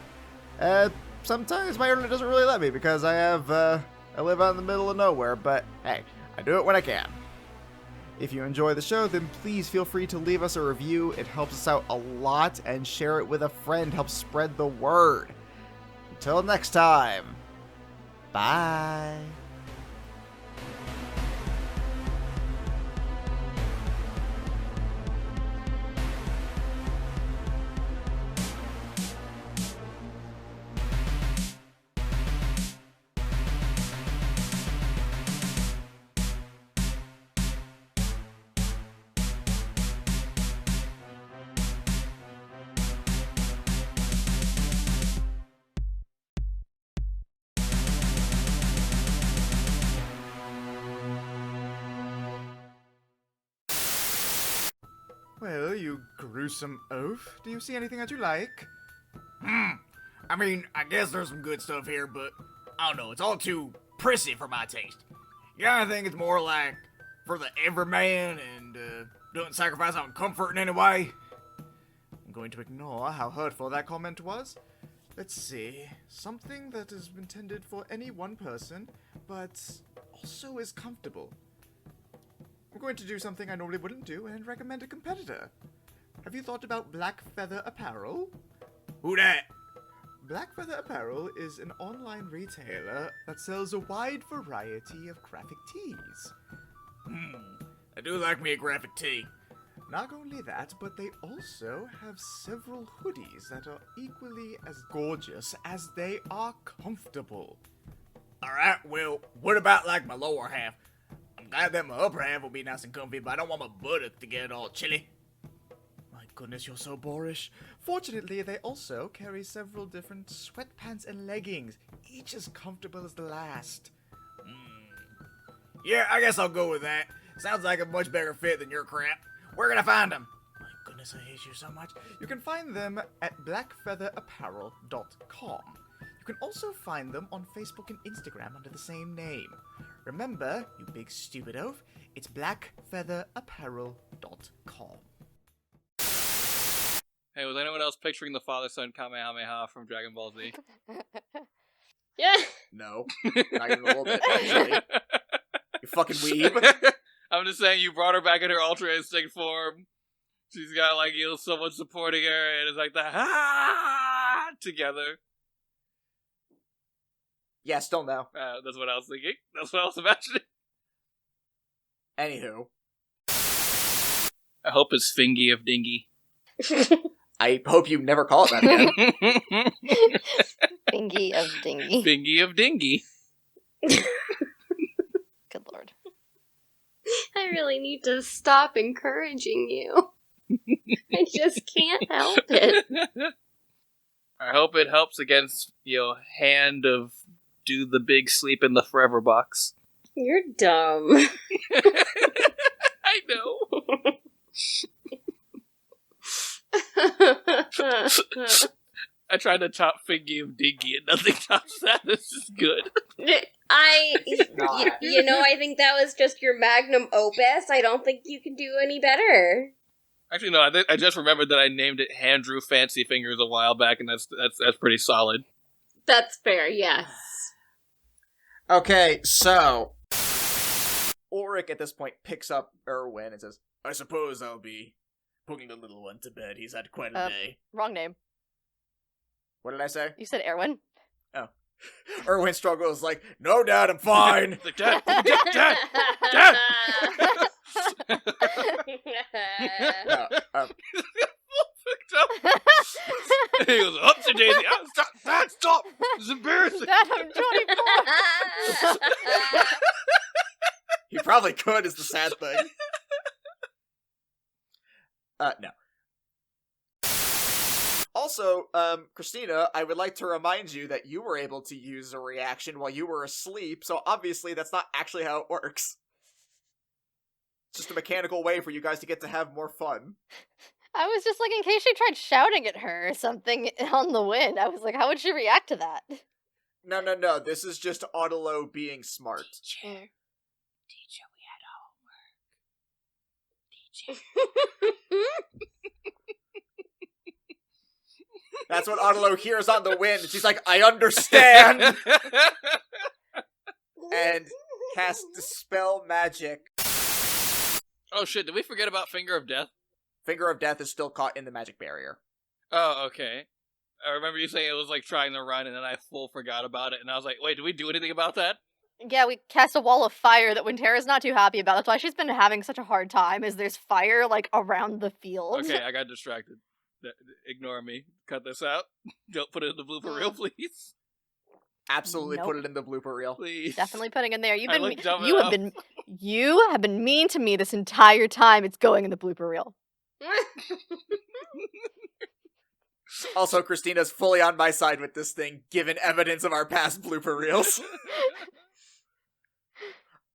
Sometimes my internet doesn't really let me because I live out in the middle of nowhere, but hey, I do it when I can. If you enjoy the show, then please feel free to leave us a review. It helps us out a lot, and share it with a friend. Help spread the word. Until next time, bye. Well, you gruesome oaf. Do you see anything that you like? I mean, I guess there's some good stuff here, but I don't know, it's all too prissy for my taste. Yeah, I think it's more like for the everyman and doesn't sacrifice on comfort in any way. I'm going to ignore how hurtful that comment was. Let's see. Something that is intended for any one person, but also is comfortable. I'm going to do something I normally wouldn't do and recommend a competitor. Have you thought about Black Feather Apparel? Who that? Black Feather Apparel is an online retailer that sells a wide variety of graphic tees. I do like me a graphic tee. Not only that, but they also have several hoodies that are equally as gorgeous as they are comfortable. Alright, well, what about like my lower half? I'm glad that my upper half will be nice and comfy, but I don't want my buttock to get all chilly. My goodness, you're so boorish. Fortunately, they also carry several different sweatpants and leggings, each as comfortable as the last. Yeah, I guess I'll go with that. Sounds like a much better fit than your crap. Where can I find them? My goodness, I hate you so much. You can find them at blackfeatherapparel.com. You can also find them on Facebook and Instagram under the same name. Remember, you big stupid oaf, it's blackfeatherapparel.com. Hey, was anyone else picturing the father-son Kamehameha from Dragon Ball Z? Yeah. No. Not even a little bit, actually. You fucking weeb. I'm just saying, you brought her back in her Ultra Instinct form. She's got, like, someone supporting her, and it's like the ha together. Yeah, still no. That's what I was thinking. That's what I was imagining. Anywho. I hope it's Fingy of Dingy. I hope you never call it that again. Bingy of dingy. Fingy of Dingy. Good lord. I really need to stop encouraging you. I just can't help it. I hope it helps against, hand of do the big sleep in the forever box. You're dumb. I know. I tried to top Fingy of Dingy and nothing tops that. This is good. I think that was just your magnum opus. I don't think you can do any better. Actually, no, I just remembered that I named it Hand Drew Fancy Fingers a while back, and that's pretty solid. That's fair, yes. Okay, so Ulrich at this point picks up Erwin and says, I suppose I'll be putting the little one to bed. He's had quite a day. Wrong name. What did I say? You said Erwin. Oh. Erwin struggles like, no, Dad, I'm fine. Like, Dad! He goes, up to Daisy. Oh, stop! Dad, stop! It's embarrassing. Dad, I'm 24. He probably could, is the sad thing. No. Also, Also, Christina, I would like to remind you that you were able to use a reaction while you were asleep, so obviously that's not actually how it works. It's just a mechanical way for you guys to get to have more fun. I was just like, in case she tried shouting at her or something on the wind, I was like, how would she react to that? No, this is just Autolo being smart. Teacher, we had homework. That's what Autolo hears on the wind. She's like, I understand! And casts Dispel Magic. Oh shit, did we forget about Finger of Death? Finger of Death is still caught in the magic barrier. Oh, okay. I remember you saying it was like trying to run, and then I full forgot about it, and I was like, wait, did we do anything about that? Yeah, we cast a wall of fire that Wintera's not too happy about. That's why she's been having such a hard time, is there's fire, like, around the field. Okay, I got distracted. Ignore me. Cut this out. Don't put it in the blooper reel, please. Absolutely Nope. put it in the blooper reel. Please. Definitely putting in there. You I have look dumb enough. been mean to me this entire time. It's going in the blooper reel. Also, Christina's fully on my side with this thing, given evidence of our past blooper reels.